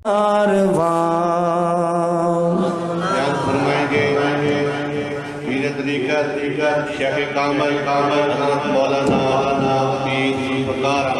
بیان فرمائیں گے پیر طریقہ شیخ کامل حضرت مولانا پیر فقار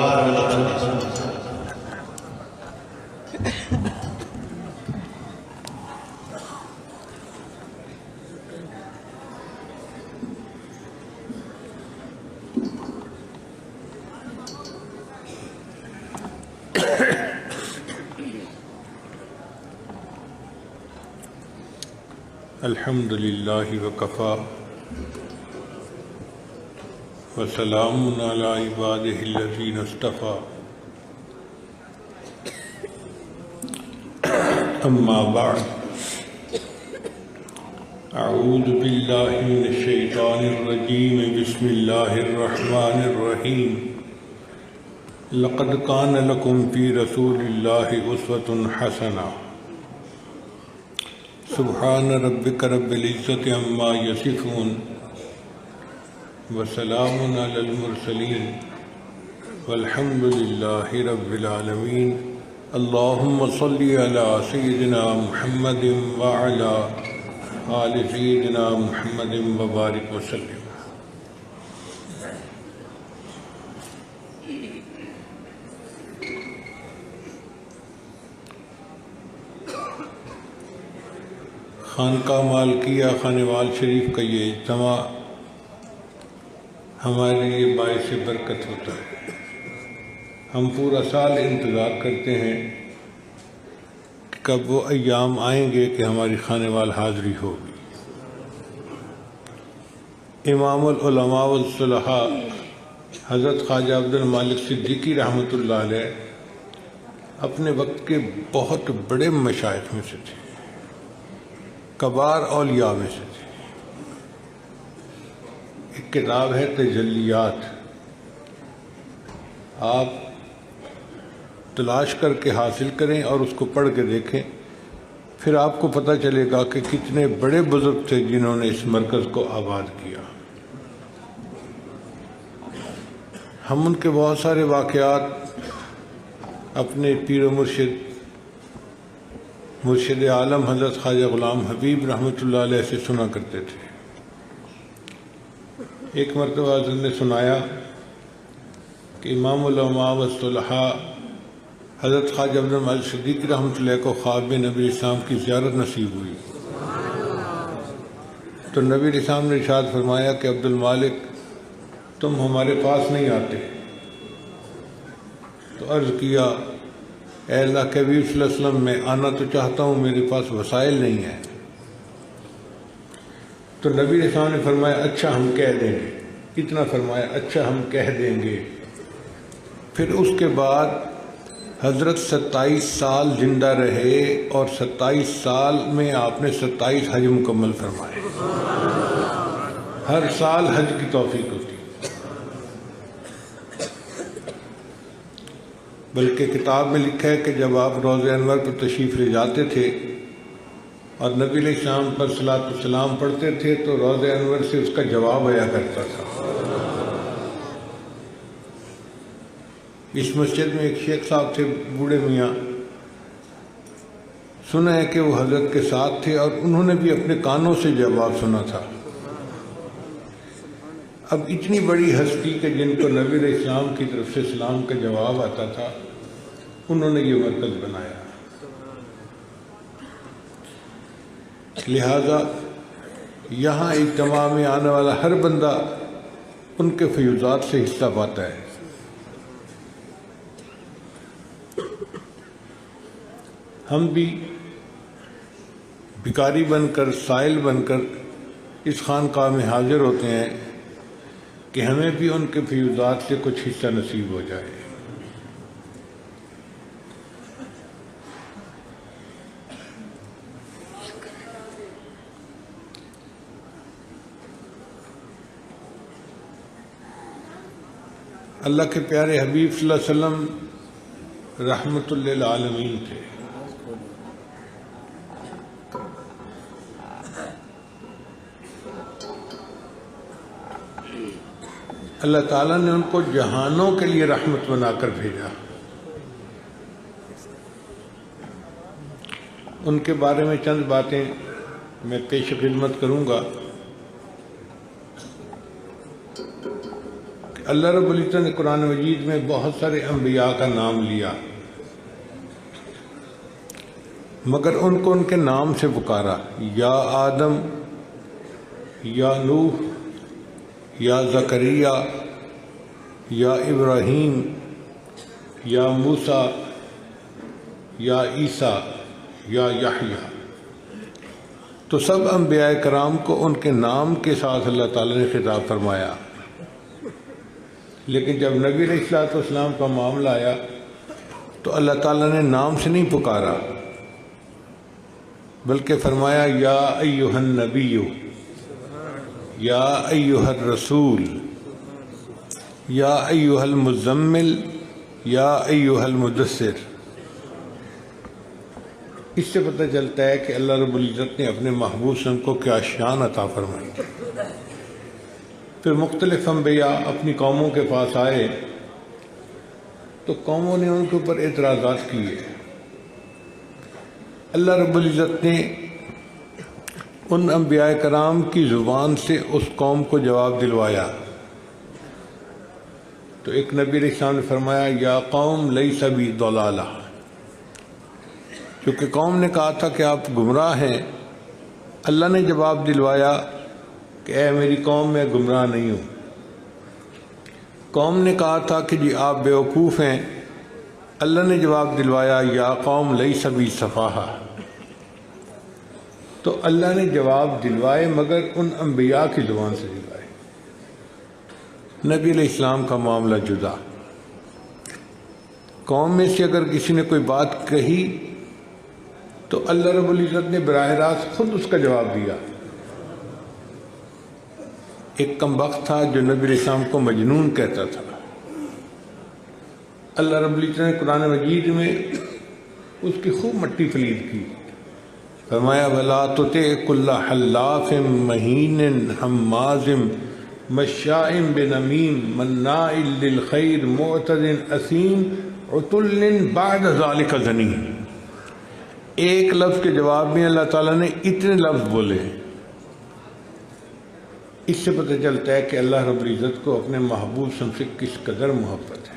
الحمد للہ وکفا وسلام علی عبادہ الذین اصطفیٰ اما بعد اعوذ باللہ من الشیطان الرجیم بسم اللہ الرحمن الرحیم لقد کان لکم فی رسول اللہ اسوۃ حسنہ سبحان ربک رب العزت عما یصفون وسلام علی المرسلین والحمد للہ رب العالمین اللہم صلی علی سیدنا محمد وعلی آل سیدنا محمد وبارک وسلم۔ خانقاہ مالکیہ خانوال شریف کا یہ اجتماع ہمارے لیے باعث برکت ہوتا ہے۔ ہم پورا سال انتظار کرتے ہیں کہ کب وہ ایام آئیں گے کہ ہماری خانوال حاضری ہوگی۔ امام العلماء والصلحاء حضرت خواجہ عبد المالک صدیقی رحمۃ اللہ علیہ اپنے وقت کے بہت بڑے مشائخ میں سے تھے، کبار اولیاء میں سے تھے۔ ایک کتاب ہے تجلیات، آپ تلاش کر کے حاصل کریں اور اس کو پڑھ کے دیکھیں، پھر آپ کو پتہ چلے گا کہ کتنے بڑے بزرگ تھے جنہوں نے اس مرکز کو آباد کیا۔ ہم ان کے بہت سارے واقعات اپنے پیر و مرشد عالم حضرت خواجہ غلام حبیب رحمۃ اللہ علیہ سے سنا کرتے تھے۔ ایک مرتبہ حضرت نے سنایا کہ امام العلماء والصلحاء حضرت خواجہ عبد المالک صدیقی رحمۃ اللہ کو خواب میں نبی اسلام کی زیارت نصیب ہوئی، تو نبی اسلام نے ارشاد فرمایا کہ عبد المالک تم ہمارے پاس نہیں آتے، تو عرض کیا اے اللہ کے حبیب صلی اللہ علیہ وسلم میں آنا تو چاہتا ہوں، میرے پاس وسائل نہیں ہیں۔ تو نبی علیہ السلام نے فرمایا اچھا ہم کہہ دیں گے، اتنا فرمایا اچھا ہم کہہ دیں گے۔ پھر اس کے بعد حضرت 27 سال زندہ رہے اور 27 سال میں آپ نے 27 حج مکمل فرمائے۔ ہر سال حج کی توفیق ہوتی، بلکہ کتاب میں لکھا ہے کہ جب آپ روضہ انور پر تشریف لے جاتے تھے اور نبی علیہ السلام پر صلاۃ والسلام پڑھتے تھے تو روضہ انور سے اس کا جواب آیا کرتا تھا۔ اس مسجد میں ایک شیخ صاحب تھے بوڑھے میاں، سنا ہے کہ وہ حضرت کے ساتھ تھے اور انہوں نے بھی اپنے کانوں سے جواب سنا تھا۔ اب اتنی بڑی ہستی کہ جن کو نبی علیہ السلام کی طرف سے سلام کا جواب آتا تھا، انہوں نے یہ مرکز بنایا۔ لہذا یہاں اجتماع میں آنے والا ہر بندہ ان کے فیوضات سے حصہ پاتا ہے۔ ہم بھی بھکاری بن کر، سائل بن کر اس خانقاہ میں حاضر ہوتے ہیں کہ ہمیں بھی ان کے فیوضات سے کچھ حصہ نصیب ہو جائے۔ اللہ کے پیارے حبیب صلی اللہ علیہ وسلم رحمت للعالمین تھے۔ اللہ تعالیٰ نے ان کو جہانوں کے لیے رحمت بنا کر بھیجا۔ ان کے بارے میں چند باتیں میں پیش خدمت کروں گا۔ اللہ رب العزت نے قرآن مجید میں بہت سارے انبیاء کا نام لیا، مگر ان کو ان کے نام سے پکارا، یا آدم، یا نوح، یا زکریا، یا ابراہیم، یا موسیٰ، یا عیسیٰ، یا یحییٰ۔ تو سب انبیاء کرام کو ان کے نام کے ساتھ اللہ تعالیٰ نے خطاب فرمایا، لیکن جب نبی علیہ الصلوۃ والسلام کا معاملہ آیا تو اللہ تعالیٰ نے نام سے نہیں پکارا، بلکہ فرمایا یا ایھا النبی، یا ایھا الرسول، یا ایھا المزمل، یا ایھا المدثر۔ اس سے پتہ چلتا ہے کہ اللہ رب العزت نے اپنے محبوب صلی اللہ علیہ وسلم کو کیا شان عطا فرمائی۔ پھر مختلف انبیاء اپنی قوموں کے پاس آئے تو قوموں نے ان کے اوپر اعتراضات کیے۔ اللہ رب العزت نے ان انبیاء کرام کی زبان سے اس قوم کو جواب دلوایا۔ تو ایک نبی علیہ السلام نے فرمایا یا قوم لیس بی ضلالہ، کیونکہ قوم نے کہا تھا کہ آپ گمراہ ہیں۔ اللہ نے جواب دلوایا کہ اے میری قوم، میں گمراہ نہیں ہوں۔ قوم نے کہا تھا کہ جی آپ بیوقوف ہیں، اللہ نے جواب دلوایا یا قوم لیس بی سفاہہ۔ تو اللہ نے جواب دلوائے مگر ان انبیاء کی زبان سے دلوائے۔ نبی علیہ السلام کا معاملہ جدا، قوم میں سے اگر کسی نے کوئی بات کہی تو اللہ رب العزت نے براہ راست خود اس کا جواب دیا۔ ایک کم بخت تھا جو نبی علیہ السلام کو مجنون کہتا تھا، اللہ رب العزت نے قرآن مجید میں اس کی خوب مٹی پلید کی، فرمایا وَلَا تُطِعْ كُلَّ حَلَّافٍ مَّهِينٍ هَمَّازٍ مَّشَّاءٍ بِنَمِيمٍ مَّنَّاعٍ لِّلْخَيْرِ مُعْتَدٍ أَثِيمٍ عُتُلٍّ بَعْدَ ذَلِكَ زَنِيمٍ۔ ایک لفظ کے جواب میں اللہ تعالیٰ نے اتنے لفظ بولے۔ اس سے پتہ چلتا ہے کہ اللہ رب العزت کو اپنے محبوب سے کس قدر محبت ہے۔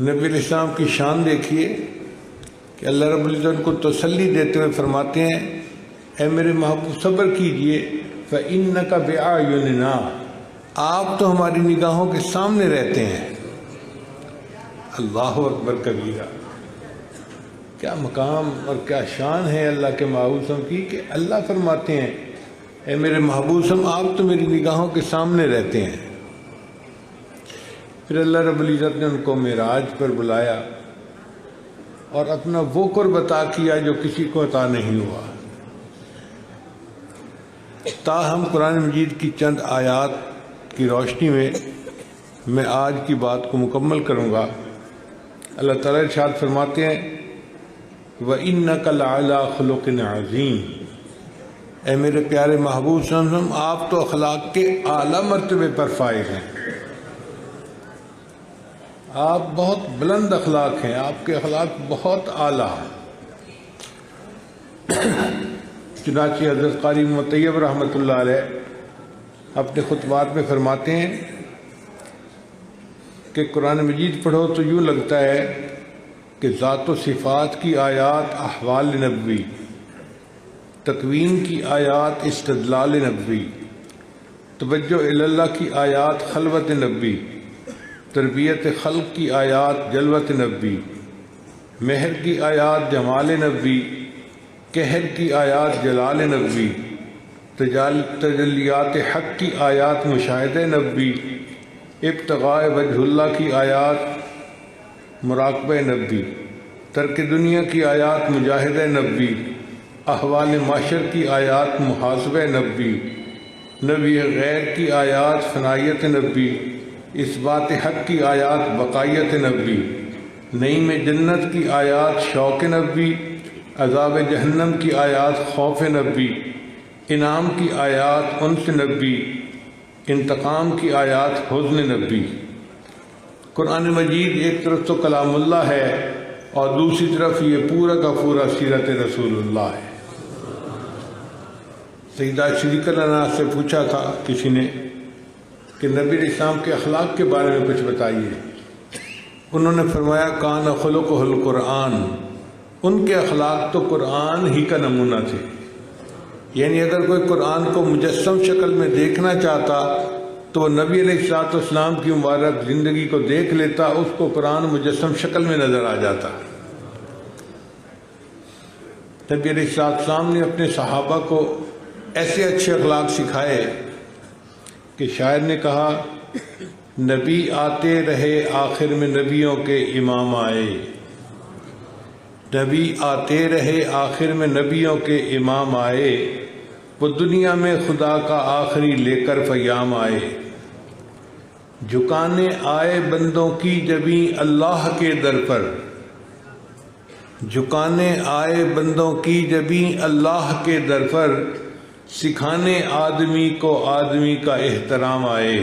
نبی علیہ السلام کی شان دیکھیے کہ اللہ رب العزت کو تسلی دیتے ہوئے فرماتے ہیں اے میرے محبوب صبر کیجئے، فَإِنَّكَ بِأَعْيُنِنَا، آپ تو ہماری نگاہوں کے سامنے رہتے ہیں۔ اللہ اکبر کبیرہ، کیا مقام اور کیا شان ہے اللہ کے محبوب صلی اللہ علیہ وسلم کی کہ اللہ فرماتے ہیں اے میرے محبوب صلی اللہ علیہ وسلم آپ تو میری نگاہوں کے سامنے رہتے ہیں۔ پھر اللہ رب العزت نے ان کو معراج پر بلایا اور اپنا وہ قرب عطا کیا جو کسی کو عطا نہیں ہوا۔ تاہم قرآن مجید کی چند آیات کی روشنی میں آج کی بات کو مکمل کروں گا۔ اللہ تعالیٰ ارشاد فرماتے ہیں وَإِنَّكَ لَعَلَىٰ خُلُقٍ عَظِيمٍ، اے میرے پیارے محبوب صلی اللہ علیہ وسلم آپ تو اخلاق کے اعلیٰ مرتبے پر فائز ہیں، آپ بہت بلند اخلاق ہیں، آپ کے اخلاق بہت اعلیٰ ہیں۔ چنانچہ حضرت قاری مطیب رحمۃ اللہ علیہ اپنے خطبات میں فرماتے ہیں کہ قرآن مجید پڑھو تو یوں لگتا ہے کہ ذات و صفات کی آیات احوال نبوی، تکوین کی آیات استدلال نبوی، توجہ اللہ کی آیات خلوت نبوی، تربیت خلق کی آیات جلوت نبوی، مہر کی آیات جمال نبوی، قہر کی آیات جلال نبوی، تجلیات حق کی آیات مشاہدہ نبوی، ابتغاء وجہ اللہ کی آیات مراقبہ نبوی، ترک دنیا کی آیات مجاہدہ نبوی، احوال معاشر کی آیات محاسبہ نبوی، نبی غیر کی آیات فنائیت نبوی، اثبات حق کی آیات بقائیت نبوی، نعیم جنت کی آیات شوق نبوی، عذاب جہنم کی آیات خوف نبوی، انعام کی آیات انس نبوی، انتقام کی آیات حزن نبوی۔ قرآن مجید ایک طرف تو کلام اللہ ہے اور دوسری طرف یہ پورا کا پورا سیرت رسول اللہ ہے۔ سیدہ صدیقہ عنہا سے پوچھا تھا کسی نے کہ نبی علیہ السلام کے اخلاق کے بارے میں کچھ بتائیے۔ انہوں نے فرمایا کان خلقہ القرآن، ان کے اخلاق تو قرآن ہی کا نمونہ تھے۔ یعنی اگر کوئی قرآن کو مجسم شکل میں دیکھنا چاہتا تو وہ نبی علیہ السلام کی مبارک زندگی کو دیکھ لیتا، اس کو قرآن مجسم شکل میں نظر آ جاتا۔ نبی علیہ السلام نے اپنے صحابہ کو ایسے اچھے اخلاق سکھائے کہ شاعر نے کہا نبی آتے رہے آخر میں نبیوں کے امام آئے، نبی آتے رہے آخر میں نبیوں کے امام آئے، وہ دنیا میں خدا کا آخری لے کر پیام آئے، جھکانے آئے بندوں کی جبیں اللہ کے در پر، جھکانے آئے بندوں کی جبیں اللہ کے در پر، سکھانے آدمی کو آدمی کا احترام آئے،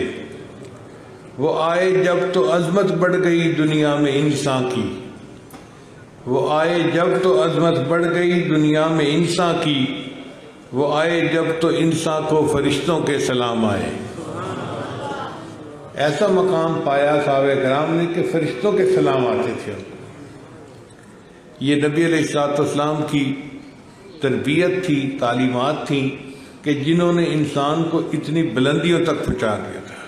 وہ آئے جب تو عظمت بڑھ گئی دنیا میں انسان کی، وہ آئے جب تو عظمت بڑھ گئی دنیا میں انسان کی، وہ آئے جب تو انسان کو فرشتوں کے سلام آئے۔ ایسا مقام پایا صحابہ کرام نے کہ فرشتوں کے سلام آتے تھے۔ یہ نبی علیہ السلام کی تربیت تھی، تعلیمات تھیں کہ جنہوں نے انسان کو اتنی بلندیوں تک پہنچا دیا تھا۔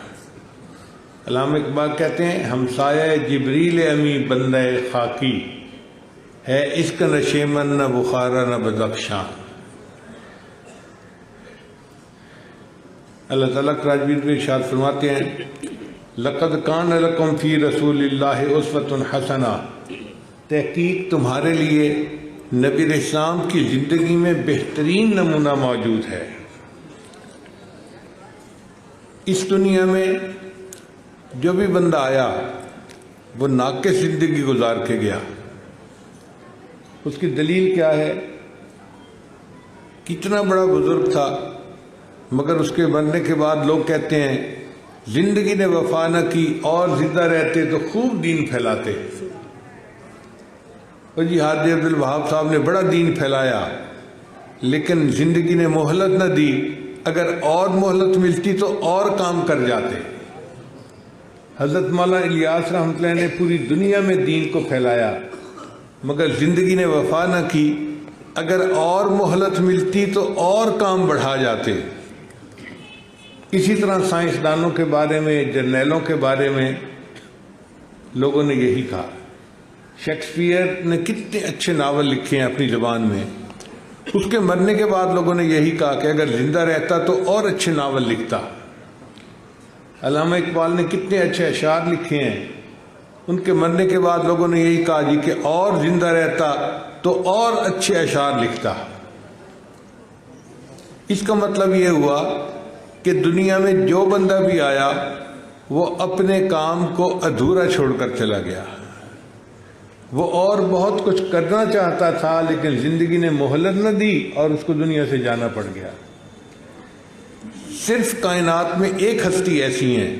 علامہ اقبال کہتے ہیں ہمسایہ جبریل امی بندہ خاکی، ہے اس کا نہ شیمن نہ بخارا نہ بدخشاں۔ اللہ تعالیٰ راجوید میں ارشاد فرماتے ہیں لقد کان لکم فی رسول اللہ اسوۃ حسنہ، تحقیق تمہارے لیے نبی علیہ السلام کی زندگی میں بہترین نمونہ موجود ہے۔ اس دنیا میں جو بھی بندہ آیا وہ ناقص زندگی گزار کے گیا۔ اس کی دلیل کیا ہے؟ کتنا بڑا بزرگ تھا مگر اس کے مرنے کے بعد لوگ کہتے ہیں زندگی نے وفا نہ کی اور زندہ رہتے تو خوب دین پھیلاتے۔ اور جی حاجی عبد الوہاب صاحب نے بڑا دین پھیلایا لیکن زندگی نے مہلت نہ دی، اگر اور مہلت ملتی تو اور کام کر جاتے۔ حضرت مولانا الیاس رحمۃ اللہ نے پوری دنیا میں دین کو پھیلایا مگر زندگی نے وفا نہ کی، اگر اور مہلت ملتی تو اور کام بڑھا جاتے۔ اسی طرح سائنسدانوں کے بارے میں، جرنیلوں کے بارے میں لوگوں نے یہی کہا۔ شیکسپیئر نے کتنے اچھے ناول لکھے ہیں اپنی زبان میں، اس کے مرنے کے بعد لوگوں نے یہی کہا کہ اگر زندہ رہتا تو اور اچھے ناول لکھتا۔ علامہ اقبال نے کتنے اچھے اشعار لکھے ہیں، ان کے مرنے کے بعد لوگوں نے یہی کہا جی کہ اور زندہ رہتا تو اور اچھے اشعار لکھتا۔ اس کا مطلب یہ ہوا کہ دنیا میں جو بندہ بھی آیا وہ اپنے کام کو ادھورا چھوڑ کر چلا گیا۔ وہ اور بہت کچھ کرنا چاہتا تھا لیکن زندگی نے مہلت نہ دی اور اس کو دنیا سے جانا پڑ گیا۔ صرف کائنات میں ایک ہستی ایسی ہیں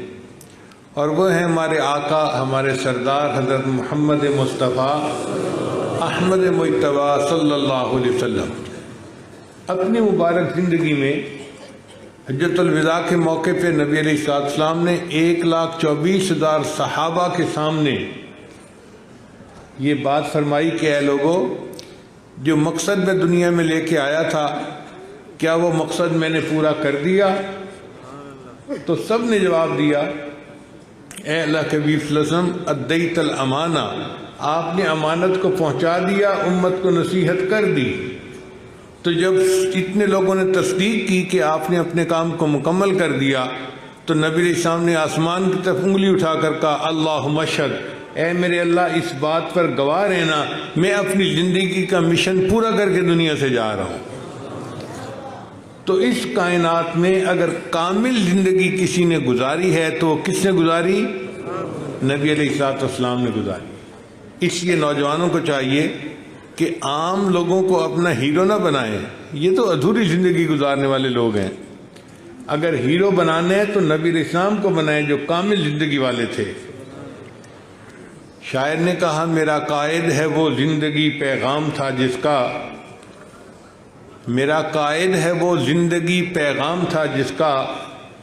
اور وہ ہیں ہمارے آقا، ہمارے سردار حضرت محمد مصطفیٰ احمد مجتبی صلی اللہ علیہ وسلم۔ اپنی مبارک زندگی میں حجۃ الوداع کے موقع پہ نبی علیہ السلام نے 1,24,000 صحابہ کے سامنے یہ بات فرمائی کہ اے لوگو، جو مقصد میں دنیا میں لے کے آیا تھا کیا وہ مقصد میں نے پورا کر دیا؟ تو سب نے جواب دیا اے اللہ کے حبیب صلی اللہ علیہ وسلم ادیت الامانہ، آپ نے امانت کو پہنچا دیا، امت کو نصیحت کر دی۔ تو جب اتنے لوگوں نے تصدیق کی کہ آپ نے اپنے کام کو مکمل کر دیا تو نبی علیہ السلام نے آسمان کی طرف انگلی اٹھا کر کہا اللہم اشہد، اے میرے اللہ اس بات پر گواہ رہنا میں اپنی زندگی کا مشن پورا کر کے دنیا سے جا رہا ہوں۔ تو اس کائنات میں اگر کامل زندگی کسی نے گزاری ہے تو کس نے گزاری؟ نبی علیہ السلام نے گزاری۔ اس لیے نوجوانوں کو چاہیے کہ عام لوگوں کو اپنا ہیرو نہ بنائیں، یہ تو ادھوری زندگی گزارنے والے لوگ ہیں۔ اگر ہیرو بنانے ہیں تو نبی علیہ السلام کو بنائیں جو کامل زندگی والے تھے۔ شاعر نے کہا میرا قائد ہے وہ زندگی پیغام تھا جس کا، میرا قائد ہے وہ زندگی پیغام تھا جس کا،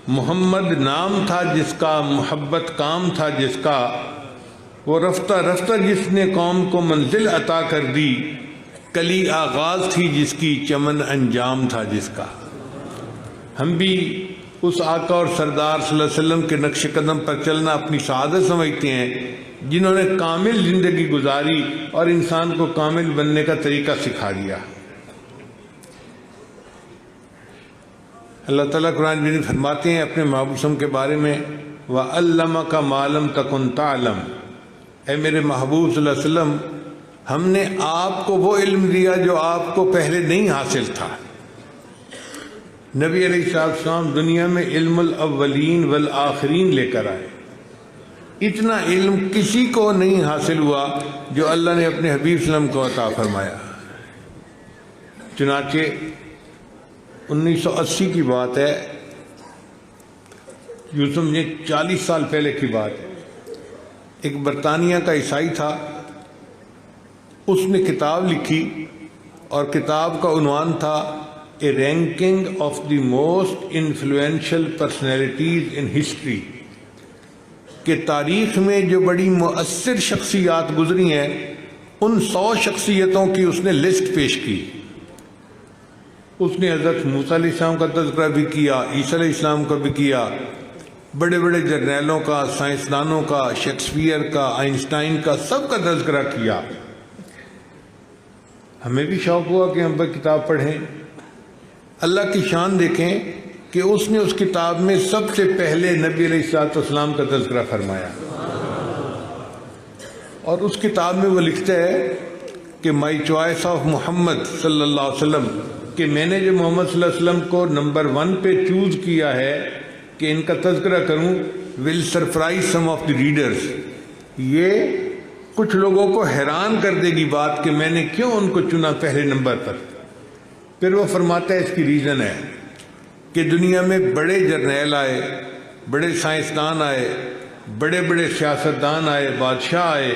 محمد نام تھا جس کا، محبت کام تھا جس کا، وہ رفتہ رفتہ جس نے قوم کو منزل عطا کر دی، کلی آغاز تھی جس کی، چمن انجام تھا جس کا۔ ہم بھی اس آقا اور سردار صلی اللہ علیہ وسلم کے نقش قدم پر چلنا اپنی سعادت سمجھتے ہیں، جنہوں نے کامل زندگی گزاری اور انسان کو کامل بننے کا طریقہ سکھا دیا۔ اللہ تعالیٰ قرآن میں فرماتے ہیں اپنے محبوب کے بارے میں، وَعَلَّمَكَ مَا لَمْ تَكُنْ تَعْلَمْ، اے میرے محبوب صلی اللہ علیہ وسلم، ہم نے آپ کو وہ علم دیا جو آپ کو پہلے نہیں حاصل تھا۔ نبی علیہ السلام دنیا میں علم الاولین والآخرین لے کر آئے۔ اتنا علم کسی کو نہیں حاصل ہوا جو اللہ نے اپنے حبیب صلی اللہ علیہ وسلم کو عطا فرمایا۔ چنانچہ 1980 کی بات ہے، یوں سمجھیں 40 سال پہلے کی بات ہے، ایک برطانیہ کا عیسائی تھا، اس نے کتاب لکھی اور کتاب کا عنوان تھا a ranking of the most influential personalities in history, کہ تاریخ میں جو بڑی مؤثر شخصیات گزری ہیں ان 100 شخصیتوں کی اس نے لسٹ پیش کی۔ اس نے حضرت موسیٰ علیہ السلام کا تذکرہ بھی کیا، عیسیٰ علیہ السلام کا بھی کیا، بڑے بڑے جرنیلوں کا، سائنسدانوں کا، شیکسپیئر کا، آئنسٹائن کا، سب کا تذکرہ کیا۔ ہمیں بھی شوق ہوا کہ ہم پر کتاب پڑھیں۔ اللہ کی شان دیکھیں کہ اس نے اس کتاب میں سب سے پہلے نبی علیہ السلام کا تذکرہ فرمایا، اور اس کتاب میں وہ لکھتا ہے کہ مائی چوائس آف محمد صلی اللہ علیہ وسلم، کہ میں نے جو محمد صلی اللہ علیہ وسلم کو نمبر 1 پہ چوز کیا ہے کہ ان کا تذکرہ کروں، will surprise some of the readers, یہ کچھ لوگوں کو حیران کر دے گی بات کہ میں نے کیوں ان کو چنا پہلے نمبر پر۔ پھر وہ فرماتا ہے اس کی ریزن ہے کہ دنیا میں بڑے جرنیل آئے، بڑے سائنسدان آئے، بڑے بڑے سیاستدان آئے، بادشاہ آئے،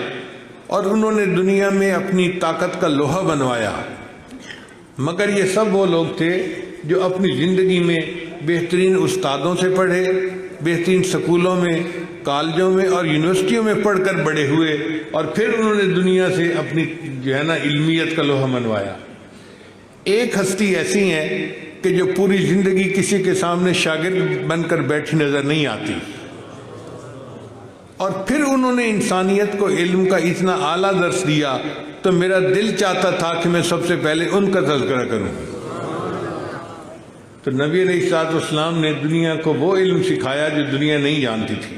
اور انہوں نے دنیا میں اپنی طاقت کا لوہا بنوایا، مگر یہ سب وہ لوگ تھے جو اپنی زندگی میں بہترین استادوں سے پڑھے، بہترین سکولوں میں، کالجوں میں اور یونیورسٹیوں میں پڑھ کر بڑے ہوئے، اور پھر انہوں نے دنیا سے اپنی جو ہے نا علمیت کا لوہا منوایا۔ ایک ہستی ایسی ہے کہ جو پوری زندگی کسی کے سامنے شاگرد بن کر بیٹھی نظر نہیں آتی، اور پھر انہوں نے انسانیت کو علم کا اتنا اعلیٰ درس دیا، تو میرا دل چاہتا تھا کہ میں سب سے پہلے ان کا تذکرہ کروں۔ تو نبی علیہ السلام نے دنیا کو وہ علم سکھایا جو دنیا نہیں جانتی تھی۔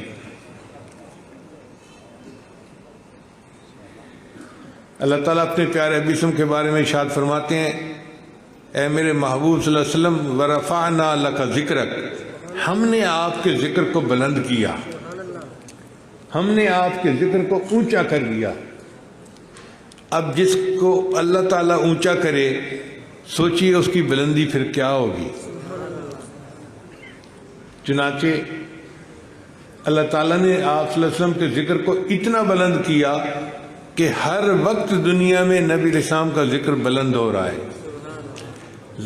اللہ تعالیٰ اپنے پیارے حبیب کے بارے میں ارشاد فرماتے ہیں، اے میرے محبوب صلی اللہ علیہ وسلم، وَرَفَعْنَا لَكَ ذِكْرَكَ، ہم نے آپ کے ذکر کو بلند کیا، ہم نے آپ کے ذکر کو اونچا کر دیا۔ اب جس کو اللہ تعالیٰ اونچا کرے، سوچئے اس کی بلندی پھر کیا ہوگی۔ چنانچہ اللہ تعالیٰ نے آپ صلی اللہ علیہ وسلم کے ذکر کو اتنا بلند کیا کہ ہر وقت دنیا میں نبی علیہ السلام کا ذکر بلند ہو رہا ہے۔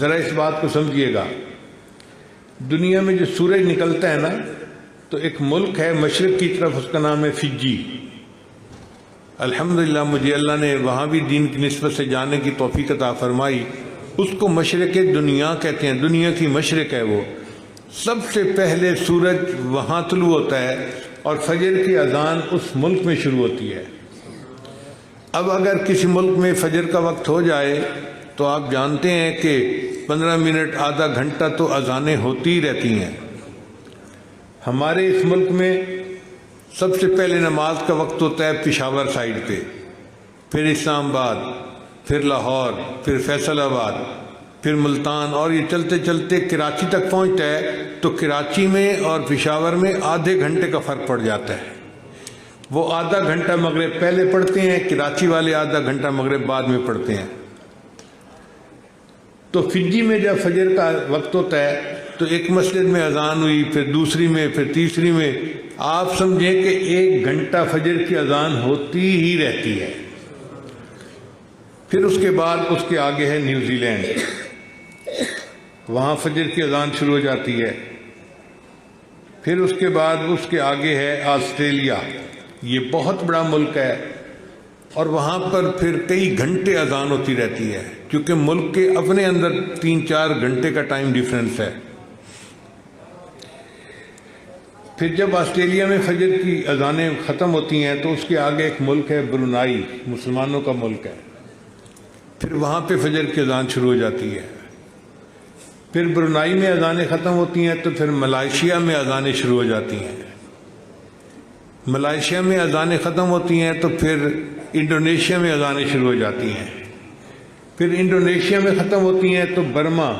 ذرا اس بات کو سمجھیے گا، دنیا میں جو سورج نکلتا ہے نا، تو ایک ملک ہے مشرق کی طرف، اس کا نام ہے فجی۔ الحمدللہ مجھے اللہ نے وہاں بھی دین کی نسبت سے جانے کی توفیق عطا فرمائی۔ اس کو مشرق دنیا کہتے ہیں، دنیا کی مشرق ہے وہ۔ سب سے پہلے سورج وہاں طلوع ہوتا ہے اور فجر کی اذان اس ملک میں شروع ہوتی ہے۔ اب اگر کسی ملک میں فجر کا وقت ہو جائے تو آپ جانتے ہیں کہ 15 منٹ آدھا گھنٹہ تو اذانیں ہوتی ہی رہتی ہیں۔ ہمارے اس ملک میں سب سے پہلے نماز کا وقت ہوتا ہے پشاور سائیڈ پہ، پھر اسلام آباد، پھر لاہور، پھر فیصل آباد، پھر ملتان، اور یہ چلتے چلتے کراچی تک پہنچتا ہے، تو کراچی میں اور پشاور میں آدھے گھنٹے کا فرق پڑ جاتا ہے۔ وہ آدھا گھنٹہ مغرب پہلے پڑھتے ہیں، کراچی والے آدھا گھنٹہ مغرب بعد میں پڑھتے ہیں۔ تو فجی میں جب فجر کا وقت ہوتا ہے تو ایک مسجد میں اذان ہوئی، پھر دوسری میں، پھر تیسری میں، آپ سمجھیں کہ 1 گھنٹہ فجر کی اذان ہوتی ہی رہتی ہے. پھر اس کے بعد اس کے آگے ہے نیوزی لینڈ، وہاں فجر کی اذان شروع ہو جاتی ہے. پھر اس کے بعد اس کے آگے ہے آسٹریلیا، یہ بہت بڑا ملک ہے، اور وہاں پر پھر کئی گھنٹے اذان ہوتی رہتی ہے، کیونکہ ملک کے اپنے اندر 3-4 گھنٹے کا ٹائم ڈیفرنس ہے. پھر جب آسٹریلیا میں فجر کی اذانیں ختم ہوتی ہیں تو اس کے آگے ایک ملک ہے برونائی، مسلمانوں کا ملک ہے، پھر وہاں پہ فجر کی اذان شروع ہو جاتی ہے. پھر برونائی میں اذانیں ختم ہوتی ہیں تو پھر ملائیشیا میں اذانیں شروع ہو جاتی ہیں. ملائیشیا میں اذانیں ختم ہوتی ہیں تو پھر انڈونیشیا میں اذانیں شروع ہو جاتی ہیں. پھر انڈونیشیا میں ختم ہوتی ہیں تو برما،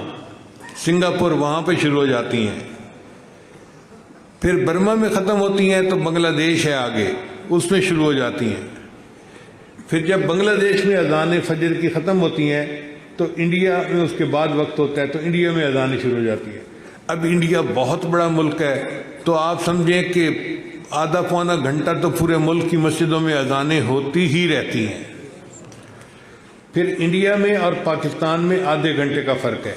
سنگاپور، وہاں پہ شروع ہو جاتی ہیں. پھر برما میں ختم ہوتی ہیں تو بنگلہ دیش ہے آگے، اس میں شروع ہو جاتی ہیں. پھر جب بنگلہ دیش میں اذانیں فجر کی ختم ہوتی ہیں تو انڈیا میں اس کے بعد وقت ہوتا ہے تو انڈیا میں اذانیں شروع ہو جاتی ہیں. اب انڈیا بہت بڑا ملک ہے، تو آپ سمجھیں کہ آدھا پونا گھنٹہ تو پورے ملک کی مسجدوں میں اذانیں ہوتی ہی رہتی ہیں. پھر انڈیا میں اور پاکستان میں آدھے گھنٹے کا فرق ہے.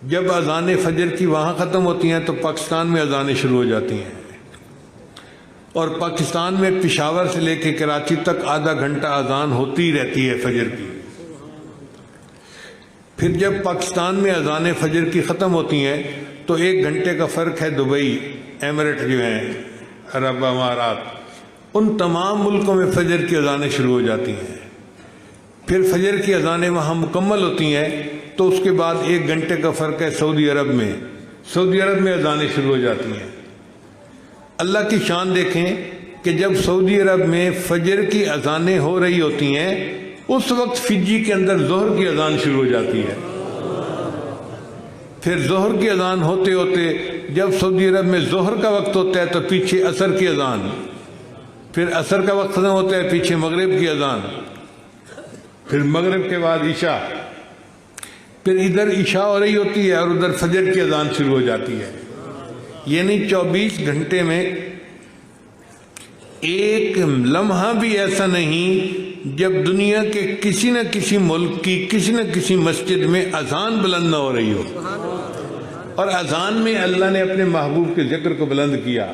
جب اذانیں فجر کی وہاں ختم ہوتی ہیں تو پاکستان میں اذانیں شروع ہو جاتی ہیں، اور پاکستان میں پشاور سے لے کے کراچی تک آدھا گھنٹہ اذان ہوتی رہتی ہے فجر کی. پھر جب پاکستان میں اذانیں فجر کی ختم ہوتی ہیں تو 1 گھنٹے کا فرق ہے دبئی، ایمریٹ جو ہیں، عرب امارات، ان تمام ملکوں میں فجر کی اذانیں شروع ہو جاتی ہیں. پھر فجر کی اذانیں وہاں مکمل ہوتی ہیں تو اس کے بعد 1 گھنٹے کا فرق ہے سعودی عرب میں. سعودی عرب میں اذانیں شروع ہو جاتی ہیں. اللہ کی شان دیکھیں کہ جب سعودی عرب میں فجر کی اذانیں ہو رہی ہوتی ہیں اس وقت فجی کے اندر ظہر کی اذان شروع ہو جاتی ہے. پھر ظہر کی اذان ہوتے ہوتے جب سعودی عرب میں ظہر کا وقت ہوتا ہے تو پیچھے عصر کی اذان، پھر عصر کا وقت ختم ہوتا ہے پیچھے مغرب کی اذان، پھر مغرب کے بعد عشاء، پھر ادھر عشاء ہو رہی ہوتی ہے اور ادھر فجر کی اذان شروع ہو جاتی ہے. یعنی 24 گھنٹے میں ایک لمحہ بھی ایسا نہیں جب دنیا کے کسی نہ کسی ملک کی کسی نہ کسی مسجد میں اذان بلند نہ ہو رہی ہو. اور اذان میں اللہ نے اپنے محبوب کے ذکر کو بلند کیا،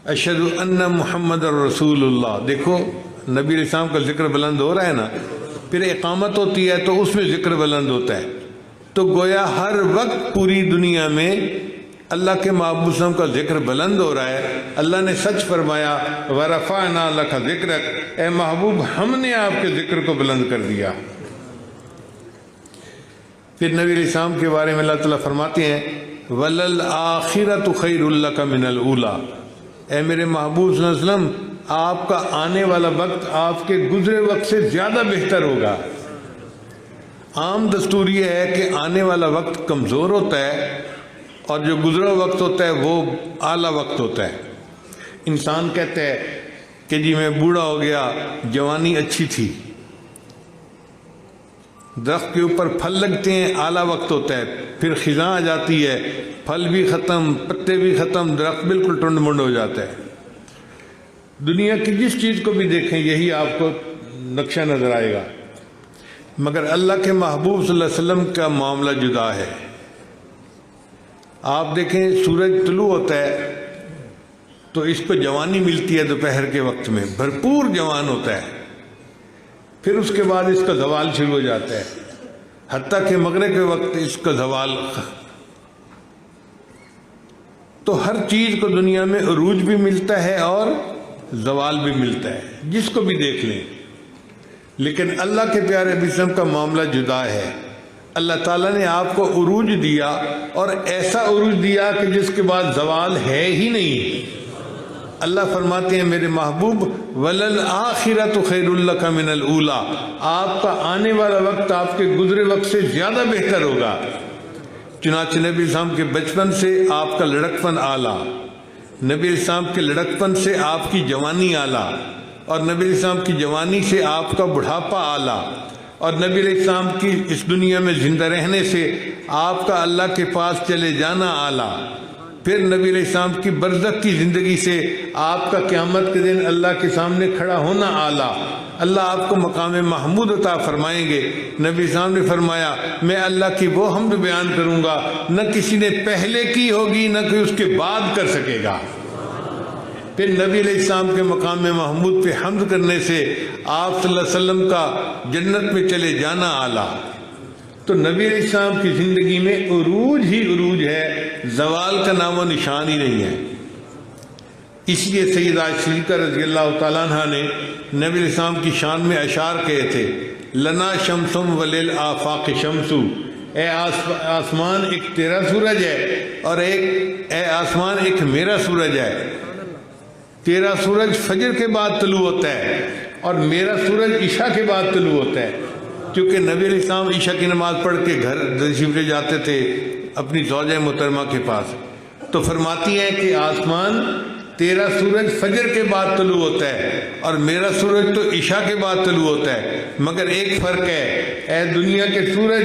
اشہد ان محمد رسول اللہ. دیکھو نبی علیہ السلام کا ذکر بلند ہو رہا ہے نا، پھر اقامت ہوتی ہے تو اس میں ذکر بلند ہوتا ہے. تو گویا ہر وقت پوری دنیا میں اللہ کے محبوب صلی اللہ علیہ وسلم کا ذکر بلند ہو رہا ہے. اللہ نے سچ فرمایا وَرَفَعْنَا لَكَ ذِكْرَكَ، اے محبوب ہم نے آپ کے ذکر کو بلند کر دیا. پھر نبی علیہ السلام کے بارے میں اللہ تعالیٰ فرماتے ہیں وَلَلْآخِرَةُ خَيْرٌ لَكَ مِنَ الْأُولَى، اے میرے محبوب صلی اللہ علیہ وسلم آپ کا آنے والا وقت آپ کے گزرے وقت سے زیادہ بہتر ہوگا. عام دستور یہ ہے کہ آنے والا وقت کمزور ہوتا ہے اور جو گزرا وقت ہوتا ہے وہ اعلیٰ وقت ہوتا ہے. انسان کہتا ہے کہ جی میں بوڑھا ہو گیا، جوانی اچھی تھی. درخت کے اوپر پھل لگتے ہیں، اعلیٰ وقت ہوتا ہے، پھر خزاں آ جاتی ہے، پھل بھی ختم، پتے بھی ختم، درخت بالکل ٹنڈ منڈ ہو جاتا ہے. دنیا کی جس چیز کو بھی دیکھیں یہی آپ کو نقشہ نظر آئے گا، مگر اللہ کے محبوب صلی اللہ علیہ وسلم کا معاملہ جدا ہے. آپ دیکھیں سورج طلوع ہوتا ہے تو اس کو جوانی ملتی ہے، دوپہر کے وقت میں بھرپور جوان ہوتا ہے. پھر اس کے بعد اس کا زوال شروع ہو جاتا ہے، حتیٰ کہ مغرب کے وقت اس کا زوال. تو ہر چیز کو دنیا میں عروج بھی ملتا ہے اور زوال بھی ملتا ہے، جس کو بھی دیکھ لیں. لیکن اللہ کے پیارے بسم کا معاملہ جدا ہے. اللہ تعالیٰ نے آپ کو عروج دیا اور ایسا عروج دیا کہ جس کے بعد زوال ہے ہی نہیں. اللہ فرماتے ہیں میرے محبوب وَلَلْآخِرَةُ خَيْرٌ لَكَ مِنَ الْأُولَى، آپ کا آنے والا وقت آپ کے گزرے وقت سے زیادہ بہتر ہوگا. چنانچہ نبی اسلام کے بچپن سے آپ کا لڑکپن اعلیٰ، نبی اسلام کے لڑکپن سے آپ کی جوانی اعلیٰ، اور نبی اسلام کی جوانی سے آپ کا بڑھاپا اعلیٰ، اور نبی علیہ السلام کی اس دنیا میں زندہ رہنے سے آپ کا اللہ کے پاس چلے جانا اعلیٰ. پھر نبی علیہ السلام کی برزخ کی زندگی سے آپ کا قیامت کے دن اللہ کے سامنے کھڑا ہونا اعلیٰ، اللہ آپ کو مقام محمود عطا فرمائیں گے۔ نبی السلام نے فرمایا میں اللہ کی وہ حمد بیان کروں گا نہ کسی نے پہلے کی ہوگی نہ کوئی اس کے بعد کر سکے گا۔ پھر نبی علیہ السلام کے مقام محمود پہ حمد کرنے سے آپ صلی اللہ علیہ وسلم کا جنت میں چلے جانا اعلیٰ۔ تو نبی علیہ السلام کی زندگی میں عروج ہی عروج ہے، زوال کا نام و نشان ہی نہیں ہے۔ اس لیے سیدہ عائشہ رضی اللہ تعالیٰ عنہ نے نبی علیہ السلام کی شان میں اشعار کہے تھے، لنا شمسم ولیل آفاق شمسو، اے آسمان ایک تیرا سورج ہے اور اے آسمان ایک میرا سورج ہے۔ تیرا سورج فجر کے بعد طلوع ہوتا ہے اور میرا سورج عشاء کے بعد طلوع ہوتا ہے، کیونکہ نبی علیہ السلام عشاء کی نماز پڑھ کے گھر تشریف لے جاتے تھے اپنی زوجہ محترمہ کے پاس، تو فرماتی ہیں کہ آسمان تیرا سورج فجر کے بعد طلوع ہوتا ہے اور میرا سورج تو عشاء کے بعد طلوع ہوتا ہے، مگر ایک فرق ہے، اے دنیا کے سورج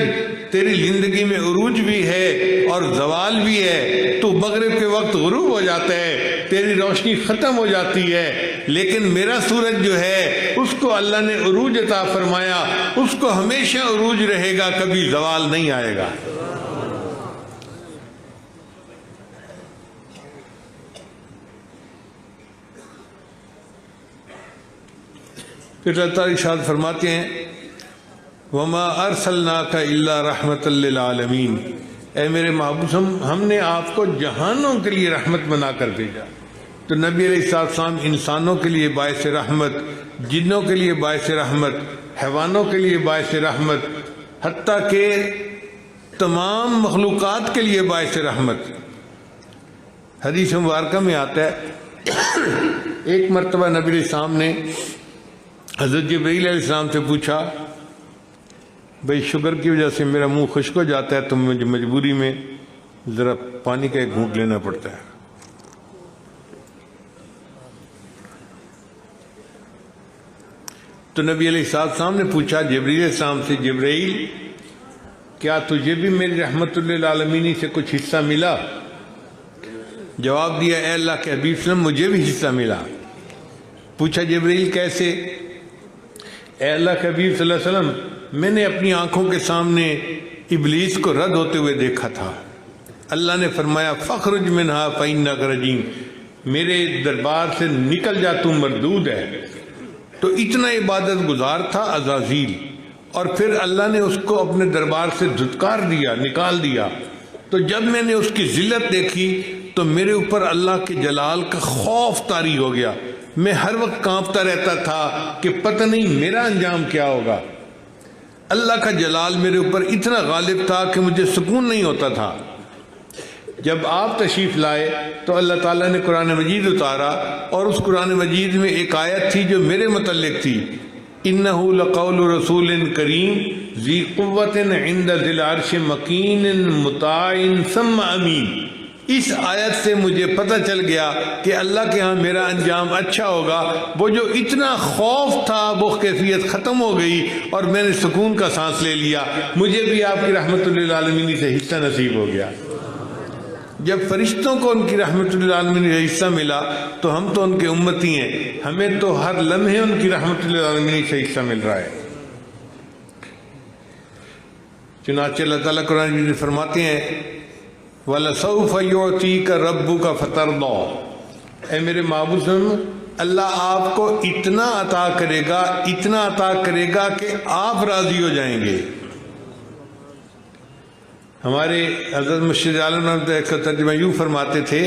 تیری زندگی میں عروج بھی ہے اور زوال بھی ہے، تو مغرب کے وقت غروب ہو جاتا ہے، تیری روشنی ختم ہو جاتی ہے، لیکن میرا سورج جو ہے اس کو اللہ نے عروج عطا فرمایا، اس کو ہمیشہ عروج رہے گا، کبھی زوال نہیں آئے گا۔ پھر اللہ تعالیٰ ارشاد فرماتے ہیں وَمَا أَرْسَلْنَاكَ إِلَّا رَحْمَةً لِّلْعَالَمِينَ، اے میرے محبوب ہم نے آپ کو جہانوں کے لیے رحمت بنا کر بھیجا۔ تو نبی علیہ السلام انسانوں کے لیے باعث رحمت، جنوں کے لیے باعث رحمت، حیوانوں کے لیے باعث رحمت، حتیٰ کہ تمام مخلوقات کے لیے باعث رحمت۔ حدیث مبارکہ میں آتا ہے ایک مرتبہ نبی علیہ السلام نے حضرت جبرائیل علیہ السلام سے پوچھا بھئی شوگر کی وجہ سے میرا منہ خشک ہو جاتا ہے تو مجھے مجبوری میں ذرا پانی کا ایک گھونٹ لینا پڑتا ہے۔ تو نبی علیہ السلام نے پوچھا جبرائیل علیہ السلام سے، جبرائیل کیا تجھے بھی میری رحمت للعالمین سے کچھ حصہ ملا؟ جواب دیا اے اللہ کے حبیب صلی اللہ علیہ وسلم مجھے بھی حصہ ملا۔ پوچھا جبرائیل کیسے؟ اے اللہ کے حبیب صلی اللہ علیہ وسلم میں نے اپنی آنکھوں کے سامنے ابلیس کو رد ہوتے ہوئے دیکھا تھا، اللہ نے فرمایا فخرج منہا فإنک رجیم، میرے دربار سے نکل جا تو مردود ہے۔ تو اتنا عبادت گزار تھا عزازیل، اور پھر اللہ نے اس کو اپنے دربار سے دھتکار دیا، نکال دیا۔ تو جب میں نے اس کی ذلت دیکھی تو میرے اوپر اللہ کے جلال کا خوف طاری ہو گیا، میں ہر وقت کانپتا رہتا تھا کہ پتہ نہیں میرا انجام کیا ہوگا۔ اللہ کا جلال میرے اوپر اتنا غالب تھا کہ مجھے سکون نہیں ہوتا تھا۔ جب آپ تشریف لائے تو اللہ تعالیٰ نے قرآن مجید اتارا، اور اس قرآن مجید میں ایک آیت تھی جو میرے متعلق تھی، اِنَّهُ لَقَوْلُ رَسُولٍ كَرِيمٍ ذِي قُوَّةٍ عِنْدَ ذِي الْعَرْشِ مَكِينٍ مُطَاعٍ ثُمَّ أَمِينٍ۔ اس آیت سے مجھے پتہ چل گیا کہ اللہ کے ہاں میرا انجام اچھا ہوگا۔ وہ جو اتنا خوف تھا وہ کیفیت ختم ہو گئی اور میں نے سکون کا سانس لے لیا، مجھے بھی آپ کی رحمت للعالمین سے حصہ نصیب ہو گیا۔ جب فرشتوں کو ان کی رحمت للعالمین سے حصہ ملا تو ہم تو ان کے امتی ہیں، ہمیں تو ہر لمحے ان کی رحمت للعالمین سے حصہ مل رہا ہے۔ چنانچہ اللہ تعالیٰ قرآن میں فرماتے ہیں وَلَسَوْفَ يُعْتِيكَ رَبُّكَ فَتَرْضَىٰ، اے میرے معبود اللہ آپ کو اتنا عطا کرے گا، اتنا عطا کرے گا کہ آپ راضی ہو جائیں گے۔ ہمارے حضرت مرشد عالم کا ترجمہ یوں فرماتے تھے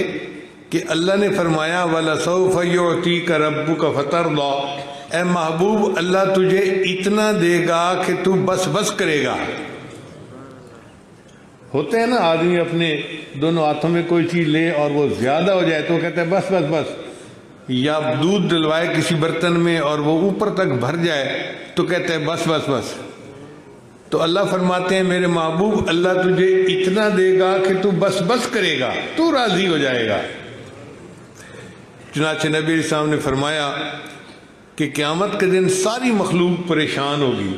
کہ اللہ نے فرمایا وَلَسَوْفَ يُعْتِيكَ رَبُّكَ فَتَرْضَىٰ، اے محبوب اللہ تجھے اتنا دے گا کہ تو بس بس کرے گا۔ ہوتے ہیں نا آدمی اپنے دونوں ہاتھوں میں کوئی چیز لے اور وہ زیادہ ہو جائے تو کہتے ہیں بس بس بس، یا دودھ ڈلوائے کسی برتن میں اور وہ اوپر تک بھر جائے تو کہتے ہیں بس بس بس۔ تو اللہ فرماتے ہیں میرے محبوب اللہ تجھے اتنا دے گا کہ تو بس بس کرے گا، تو راضی ہو جائے گا۔ چنانچہ نبی علیہ السلام نے فرمایا کہ قیامت کے دن ساری مخلوق پریشان ہوگی،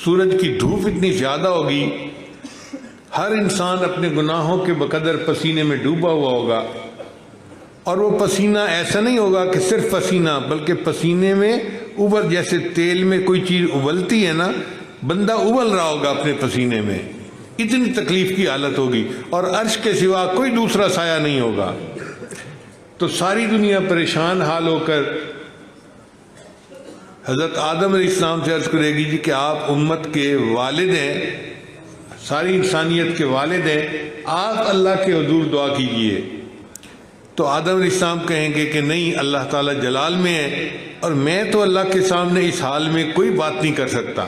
سورج کی دھوپ اتنی زیادہ ہوگی، ہر انسان اپنے گناہوں کے بقدر پسینے میں ڈوبا ہوا ہوگا، اور وہ پسینہ ایسا نہیں ہوگا کہ صرف پسینہ، بلکہ پسینے میں ابل، جیسے تیل میں کوئی چیز ابلتی ہے نا، بندہ ابل رہا ہوگا اپنے پسینے میں، اتنی تکلیف کی حالت ہوگی، اور عرش کے سوا کوئی دوسرا سایہ نہیں ہوگا۔ تو ساری دنیا پریشان حال ہو کر حضرت آدم علیہ السلام سے عرض کرے گی جی کہ آپ امت کے والد ہیں، ساری انسانیت کے والد ہیں، آپ اللہ کے حضور دعا کیجئے۔ تو آدم علیہ السلام کہیں گے کہ نہیں، اللہ تعالیٰ جلال میں ہے، اور میں تو اللہ کے سامنے اس حال میں کوئی بات نہیں کر سکتا۔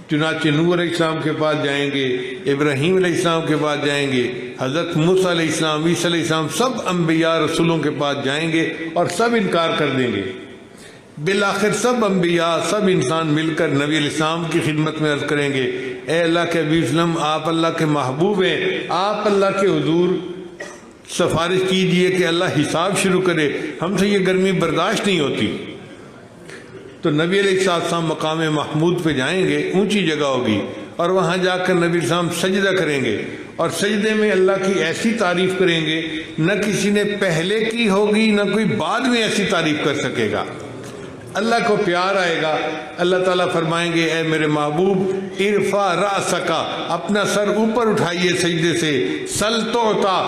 چنانچہ نوح علیہ السلام کے پاس جائیں گے، ابراہیم علیہ السلام کے پاس جائیں گے، حضرت موسیٰ علیہ السلام، عیسیٰ علیہ السلام، سب انبیاء رسولوں کے پاس جائیں گے اور سب انکار کر دیں گے۔ بالآخر سب انبیاء، سب انسان مل کر نبی علیہ السلام کی خدمت میں عرض کریں گے، اے اللہ کے حبیب وسلم، آپ اللہ کے محبوب ہیں، آپ اللہ کے حضور سفارش کیجئے کہ اللہ حساب شروع کرے، ہم سے یہ گرمی برداشت نہیں ہوتی۔ تو نبی علیہ السلام مقام محمود پہ جائیں گے، اونچی جگہ ہوگی، اور وہاں جا کر نبی علیہ السلام سجدہ کریں گے، اور سجدے میں اللہ کی ایسی تعریف کریں گے نہ کسی نے پہلے کی ہوگی، نہ کوئی بعد میں ایسی تعریف کر سکے گا۔ اللہ کو پیار آئے گا، اللہ تعالیٰ فرمائیں گے اے میرے محبوب ارفع رأسک، اپنا سر اوپر اٹھائیے سجدے سے، سل تعطیٰ،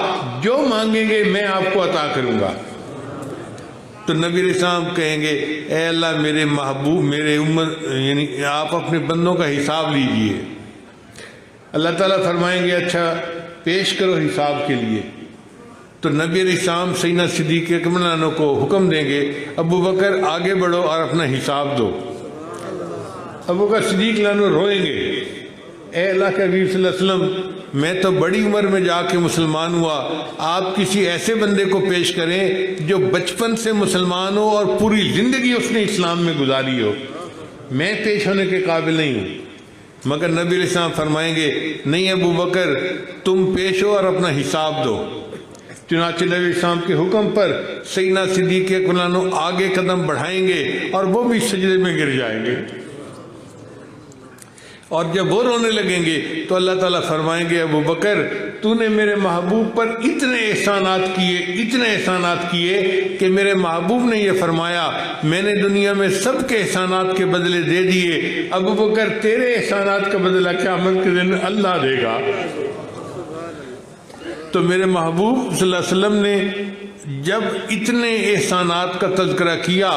جو مانگیں گے میں آپ کو عطا کروں گا۔ تو نبی علیہ السلام کہیں گے اے اللہ میرے محبوب، میرے امت، یعنی آپ اپنے بندوں کا حساب لیجئے۔ اللہ تعالیٰ فرمائیں گے اچھا پیش کرو حساب کے لیے۔ تو نبی علیہ السلام سیدنا صدیق اکبر عنہ کو حکم دیں گے ابو بکر آگے بڑھو اور اپنا حساب دو۔ ابو بکر صدیق عنہ روئیں گے، اے اللہ کے حبیب صلی اللہ علیہ وسلم، میں تو بڑی عمر میں جا کے مسلمان ہوا، آپ کسی ایسے بندے کو پیش کریں جو بچپن سے مسلمان ہو اور پوری زندگی اس نے اسلام میں گزاری ہو، میں پیش ہونے کے قابل نہیں ہوں۔ مگر نبی علیہ السلام فرمائیں گے نہیں ابو بکر، تم پیش ہو اور اپنا حساب دو۔ چنانچہ نبی علیہ السلام کے حکم پر سیدنا صدیق اکبر عنہ آگے قدم بڑھائیں گے اور وہ بھی سجدے میں گر جائیں گے، اور جب وہ رونے لگیں گے تو اللہ تعالیٰ فرمائیں گے ابو بکر تو نے میرے محبوب پر اتنے احسانات کیے کہ میرے محبوب نے یہ فرمایا میں نے دنیا میں سب کے احسانات کے بدلے دے دیے، ابو بکر تیرے احسانات کا بدلہ قیامت کے دن اللہ دے گا۔ تو میرے محبوب صلی اللہ علیہ وسلم نے جب اتنے احسانات کا تذکرہ کیا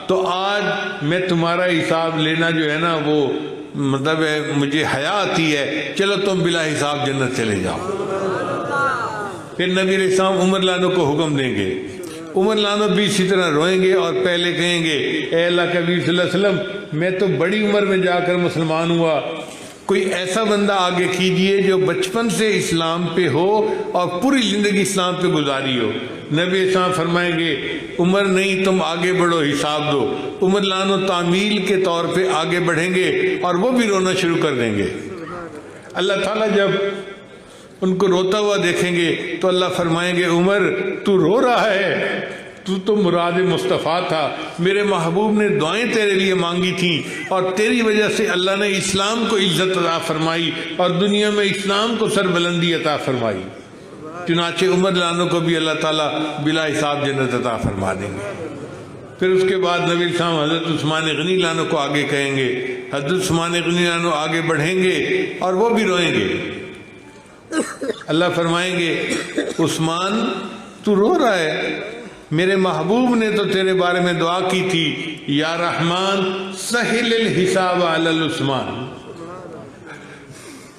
تو آج میں تمہارا حساب لینا جو ہے نا وہ مطلب ہے مجھے حیا آتی ہے، چلو تم بلا حساب جنت چلے جاؤ۔ پھر نبی علیہ السلام عمر لانے کو حکم دیں گے، عمر لانے بھی اسی طرح روئیں گے اور پہلے کہیں گے اے اللہ کے حبیب صلی اللہ علیہ وسلم میں تو بڑی عمر میں جا کر مسلمان ہوا، کوئی ایسا بندہ آگے کیجئے جو بچپن سے اسلام پہ ہو اور پوری زندگی اسلام پہ گزاری ہو۔ نبی اسلام فرمائیں گے عمر نہیں، تم آگے بڑھو حساب دو۔ عمر لانو تعمیل کے طور پہ آگے بڑھیں گے اور وہ بھی رونا شروع کر دیں گے۔ اللہ تعالیٰ جب ان کو روتا ہوا دیکھیں گے تو اللہ فرمائیں گے عمر تو رو رہا ہے، تو مراد مصطفیٰ تھا، میرے محبوب نے دعائیں تیرے لیے مانگی تھیں اور تیری وجہ سے اللہ نے اسلام کو عزت عطا فرمائی اور دنیا میں اسلام کو سربلندی عطا فرمائی۔ چنانچہ عمر لانوں کو بھی اللہ تعالیٰ بلا حساب جنت عطا فرما دیں گے۔ پھر اس کے بعد نبی السلام حضرت عثمان غنی لانوں کو آگے کہیں گے، حضرت عثمان غنی لانوں آگے بڑھیں گے اور وہ بھی روئیں گے۔ اللہ فرمائیں گے عثمان تو رو رہا ہے، میرے محبوب نے تو تیرے بارے میں دعا کی تھی یا رحمان سہل الحساب علی العثمان۔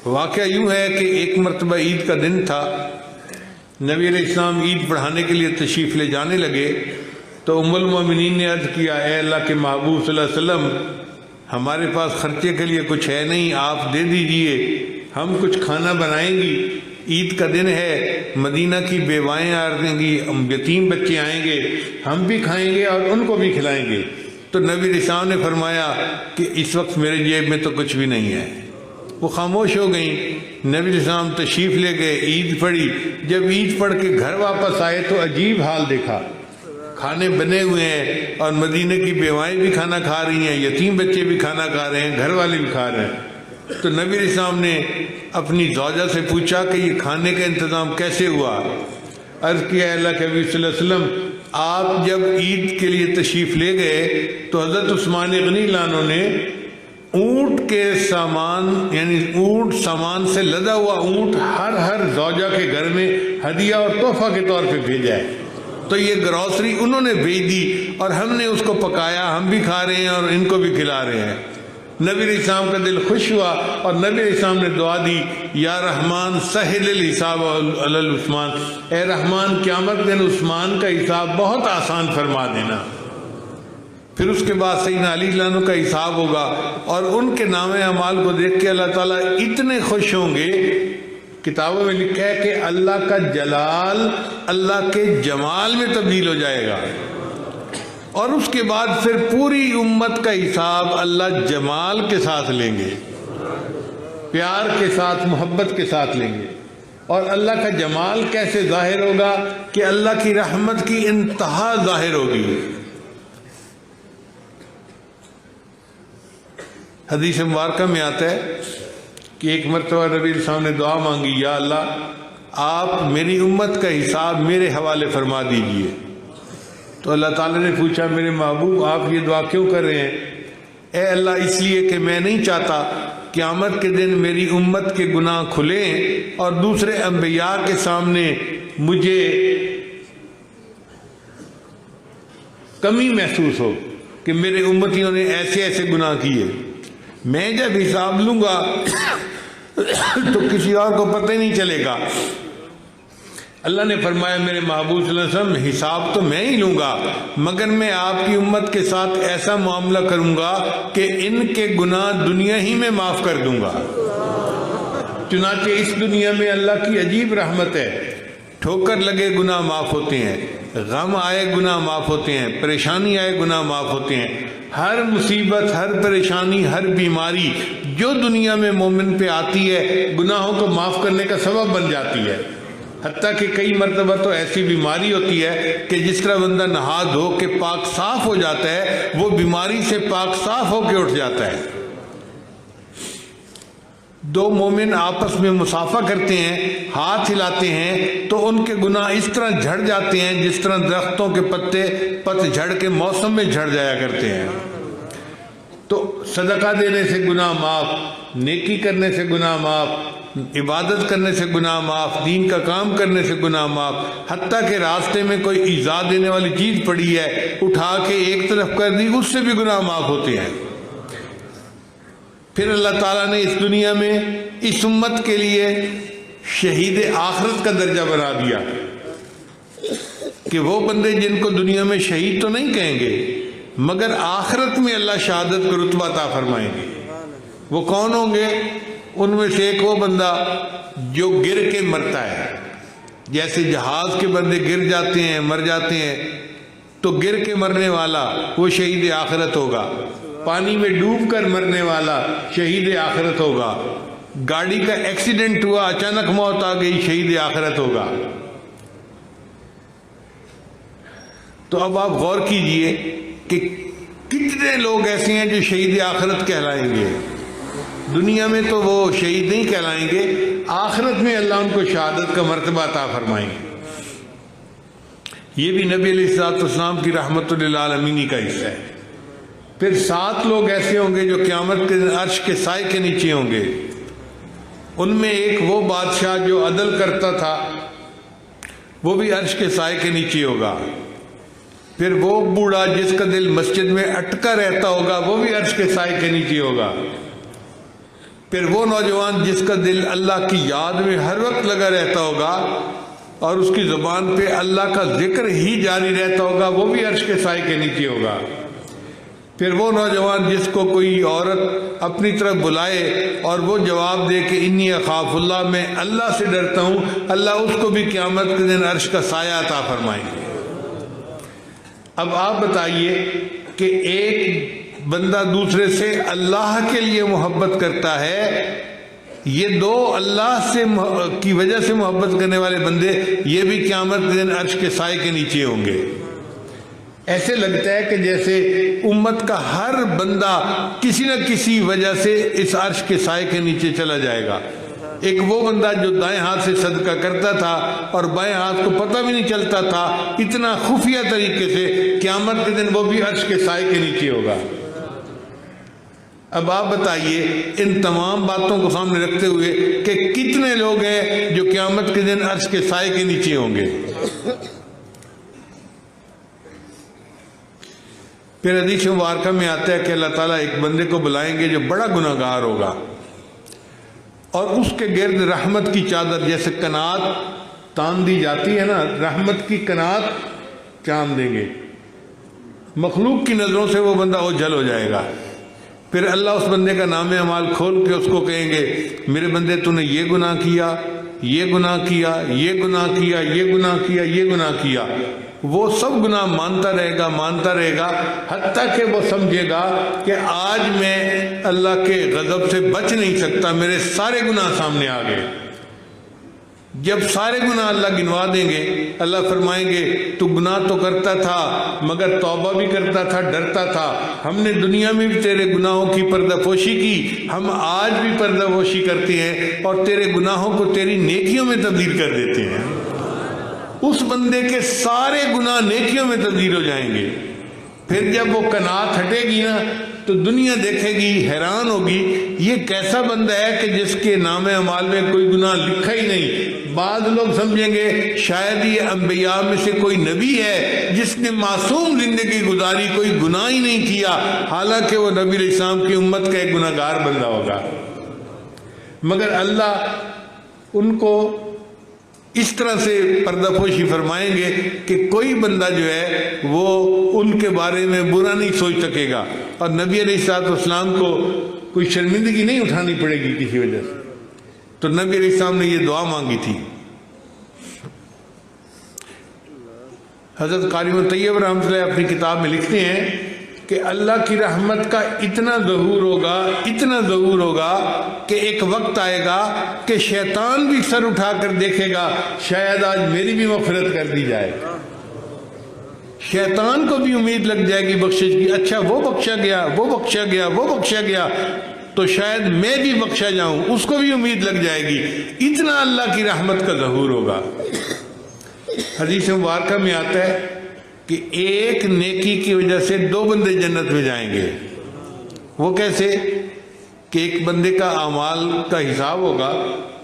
واقعہ یوں ہے کہ ایک مرتبہ عید کا دن تھا، نبی علیہ السلام عید پڑھانے کے لیے تشریف لے جانے لگے تو ام المومنین نے عرض کیا اے اللہ کے محبوب صلی اللہ علیہ وسلم ہمارے پاس خرچے کے لیے کچھ ہے نہیں، آپ دے دیجئے، ہم کچھ کھانا بنائیں گی، عید کا دن ہے، مدینہ کی بیوائیں آئیں گی، یتیم بچے آئیں گے، ہم بھی کھائیں گے اور ان کو بھی کھلائیں گے۔ تو نبی علیہ السلام نے فرمایا کہ اس وقت میرے جیب میں تو کچھ بھی نہیں ہے۔ وہ خاموش ہو گئیں۔ نبی علیہ السلام تشریف لے گئے، عید پڑھی، جب عید پڑھ کے گھر واپس آئے تو عجیب حال دیکھا، کھانے بنے ہوئے ہیں اور مدینہ کی بیوائیں بھی کھانا کھا رہی ہیں، یتیم بچے بھی کھانا کھا رہے ہیں، گھر والے بھی کھا رہے ہیں۔ تو نبی علیہ السلام نے اپنی زوجہ سے پوچھا کہ یہ کھانے کا انتظام کیسے ہوا؟ عرض کیا اللہ کے حبیب صلی اللہ علیہ وسلم آپ جب عید کے لیے تشریف لے گئے تو حضرت عثمان غنی لانو نے اونٹ کے سامان، یعنی اونٹ سامان سے لدا ہوا اونٹ ہر زوجہ کے گھر میں ہدیہ اور تحفہ کے طور پہ بھیجا ہے. تو یہ گروسری انہوں نے بھیج دی اور ہم نے اس کو پکایا، ہم بھی کھا رہے ہیں اور ان کو بھی کھلا رہے ہیں. نبی علیہ السلام کا دل خوش ہوا اور نبی علیہ السلام نے دعا دی، یا رحمان سہل الحساب علی عثمان، اے رحمان قیامت دن عثمان کا حساب بہت آسان فرما دینا. پھر اس کے بعد سیدنا علی رضی اللہ عنہ کا حساب ہوگا اور ان کے نام اعمال کو دیکھ کے اللہ تعالیٰ اتنے خوش ہوں گے. کتابوں میں لکھا ہے کہ اللہ کا جلال اللہ کے جمال میں تبدیل ہو جائے گا، اور اس کے بعد پھر پوری امت کا حساب اللہ جمال کے ساتھ لیں گے، پیار کے ساتھ، محبت کے ساتھ لیں گے. اور اللہ کا جمال کیسے ظاہر ہوگا کہ اللہ کی رحمت کی انتہا ظاہر ہوگی. حدیث مبارکہ میں آتا ہے کہ ایک مرتبہ نبی علیہ السلام نے دعا مانگی، یا اللہ آپ میری امت کا حساب میرے حوالے فرما دیجئے. تو اللہ تعالیٰ نے پوچھا، میرے محبوب آپ یہ دعا کیوں کر رہے ہیں؟ اے اللہ اس لیے کہ میں نہیں چاہتا قیامت کے دن میری امت کے گناہ کھلیں اور دوسرے انبیاء کے سامنے مجھے کمی محسوس ہو کہ میرے امتیوں نے ایسے ایسے گناہ کیے. میں جب حساب لوں گا تو کسی اور کو پتہ ہی نہیں چلے گا. اللہ نے فرمایا میرے محبوب صلی اللہ علیہ وسلم حساب تو میں ہی لوں گا، مگر میں آپ کی امت کے ساتھ ایسا معاملہ کروں گا کہ ان کے گناہ دنیا ہی میں معاف کر دوں گا. چنانچہ اس دنیا میں اللہ کی عجیب رحمت ہے، ٹھوکر لگے گناہ معاف ہوتے ہیں، غم آئے گناہ معاف ہوتے ہیں، پریشانی آئے گناہ معاف ہوتے ہیں. ہر مصیبت، ہر پریشانی، ہر بیماری جو دنیا میں مومن پہ آتی ہے گناہوں کو معاف کرنے کا سبب بن جاتی ہے. حتیٰ کہ کئی مرتبہ تو ایسی بیماری ہوتی ہے کہ جس طرح بندہ نہا دھو کے پاک صاف ہو جاتا ہے، وہ بیماری سے پاک صاف ہو کے اٹھ جاتا ہے. دو مومن آپس میں مصافحہ کرتے ہیں، ہاتھ ہلاتے ہیں تو ان کے گناہ اس طرح جھڑ جاتے ہیں جس طرح درختوں کے پتے پت جھڑ کے موسم میں جھڑ جایا کرتے ہیں. تو صدقہ دینے سے گناہ معاف، نیکی کرنے سے گناہ معاف، عبادت کرنے سے گناہ معاف، دین کا کام کرنے سے گناہ معاف. حتیٰ کہ راستے میں کوئی ایذا دینے والی چیز پڑی ہے، اٹھا کے ایک طرف کر دی، اس سے بھی گناہ معاف ہوتے ہیں. پھر اللہ تعالیٰ نے اس دنیا میں اس امت کے لیے شہید آخرت کا درجہ بنا دیا کہ وہ بندے جن کو دنیا میں شہید تو نہیں کہیں گے مگر آخرت میں اللہ شہادت کو رتبہ عطا فرمائیں گے. وہ کون ہوں گے؟ ان میں سے ایک وہ بندہ جو گر کے مرتا ہے. جیسے جہاز کے بندے گر جاتے ہیں، مر جاتے ہیں، تو گر کے مرنے والا وہ شہید آخرت ہوگا. پانی میں ڈوب کر مرنے والا شہید آخرت ہوگا. گاڑی کا ایکسیڈنٹ ہوا، اچانک موت آ گئی، شہید آخرت ہوگا. تو اب آپ غور کیجئے کہ کتنے لوگ ایسے ہیں جو شہید آخرت کہلائیں گے. دنیا میں تو وہ شہید نہیں کہلائیں گے، آخرت میں اللہ ان کو شہادت کا مرتبہ عطا فرمائیں گے. یہ بھی نبی علیہ السلام کی رحمت للعالمین کا حصہ ہے. پھر 7 لوگ ایسے ہوں گے جو قیامت کے دن عرش کے سائے کے نیچے ہوں گے. ان میں ایک وہ بادشاہ جو عدل کرتا تھا، وہ بھی عرش کے سائے کے نیچے ہوگا. پھر وہ بوڑھا جس کا دل مسجد میں اٹکا رہتا ہوگا، وہ بھی عرش کے سائے کے نیچے ہوگا. پھر وہ نوجوان جس کا دل اللہ کی یاد میں ہر وقت لگا رہتا ہوگا اور اس کی زبان پہ اللہ کا ذکر ہی جاری رہتا ہوگا، وہ بھی عرش کے سائے کے نیچے ہوگا. پھر وہ نوجوان جس کو کوئی عورت اپنی طرف بلائے اور وہ جواب دے کہ انی اخاف اللہ، میں اللہ سے ڈرتا ہوں، اللہ اس کو بھی قیامت کے دن عرش کا سایہ عطا فرمائیں گے. اب آپ بتائیے کہ ایک بندہ دوسرے سے اللہ کے لیے محبت کرتا ہے، یہ 2 اللہ سے کی وجہ سے محبت کرنے والے بندے یہ بھی قیامت کے دن عرش کے سائے کے نیچے ہوں گے. ایسے لگتا ہے کہ جیسے امت کا ہر بندہ کسی نہ کسی وجہ سے اس عرش کے سائے کے نیچے چلا جائے گا۔ ایک وہ بندہ جو دائیں ہاتھ سے صدقہ کرتا تھا اور بائیں ہاتھ کو پتہ بھی نہیں چلتا تھا، اتنا خفیہ طریقے سے قیامت کے دن وہ بھی عرش کے سائے کے نیچے ہوگا۔ اب آپ بتائیے ان تمام باتوں کو سامنے رکھتے ہوئے کہ کتنے لوگ ہیں جو قیامت کے دن عرش کے سائے کے نیچے ہوں گے؟ پھر حدیث مبارکہ میں آتا ہے کہ اللہ تعالیٰ ایک بندے کو بلائیں گے جو بڑا گناہ گار ہوگا، اور اس کے گرد رحمت کی چادر، جیسے کنات تان دی جاتی ہے نا، رحمت کی کنات چاند دیں گے، مخلوق کی نظروں سے وہ بندہ اوجھل ہو جائے گا۔ پھر اللہ اس بندے کا نام اعمال کھول کے اس کو کہیں گے میرے بندے تو نے یہ گناہ کیا، یہ گناہ کیا، یہ گناہ کیا، یہ گناہ کیا، یہ گناہ کیا۔ وہ سب گناہ مانتا رہے گا حتیٰ کہ وہ سمجھے گا کہ آج میں اللہ کے غضب سے بچ نہیں سکتا، میرے سارے گناہ سامنے آ گئے۔ جب سارے گناہ اللہ گنوا دیں گے، اللہ فرمائیں گے تو گناہ تو کرتا تھا مگر توبہ بھی کرتا تھا، ڈرتا تھا، ہم نے دنیا میں بھی تیرے گناہوں کی پردہ پوشی کی، ہم آج بھی پردہ پوشی کرتے ہیں اور تیرے گناہوں کو تیری نیکیوں میں تبدیل کر دیتے ہیں۔ اس بندے کے سارے گناہ نیکیوں میں تبدیل ہو جائیں گے۔ پھر جب وہ کنات ہٹے گی نا تو دنیا دیکھے گی، حیران ہوگی یہ کیسا بندہ ہے کہ جس کے نام اعمال میں کوئی گناہ لکھا ہی نہیں۔ بعض لوگ سمجھیں گے شاید یہ انبیاء میں سے کوئی نبی ہے جس نے معصوم زندگی گزاری، کوئی گناہ ہی نہیں کیا، حالانکہ وہ نبی علیہ السلام کی امت کا ایک گناہ گار بندہ ہوگا۔ مگر اللہ ان کو اس طرح سے پردہ پوشی فرمائیں گے کہ کوئی بندہ جو ہے وہ ان کے بارے میں برا نہیں سوچ سکے گا، اور نبی علیہ السلام کو کوئی شرمندگی نہیں اٹھانی پڑے گی کسی وجہ سے۔ تو نبی علیہ السلام نے یہ دعا مانگی تھی۔ حضرت قاری طیب رحمۃ اللہ اپنی کتاب میں لکھتے ہیں کہ اللہ کی رحمت کا اتنا ظہور ہوگا کہ ایک وقت آئے گا کہ شیطان بھی سر اٹھا کر دیکھے گا شاید آج میری بھی مغفرت کر دی جائے۔ شیطان کو بھی امید لگ جائے گی بخشش کی، اچھا وہ بخشا گیا تو شاید میں بھی بخشا جاؤں، اس کو بھی امید لگ جائے گی۔ اتنا اللہ کی رحمت کا ظہور ہوگا۔ حدیث مبارکہ میں آتا ہے کہ ایک نیکی کی وجہ سے دو بندے جنت میں جائیں گے۔ وہ کیسے؟ کہ ایک بندے کا اعمال کا حساب ہوگا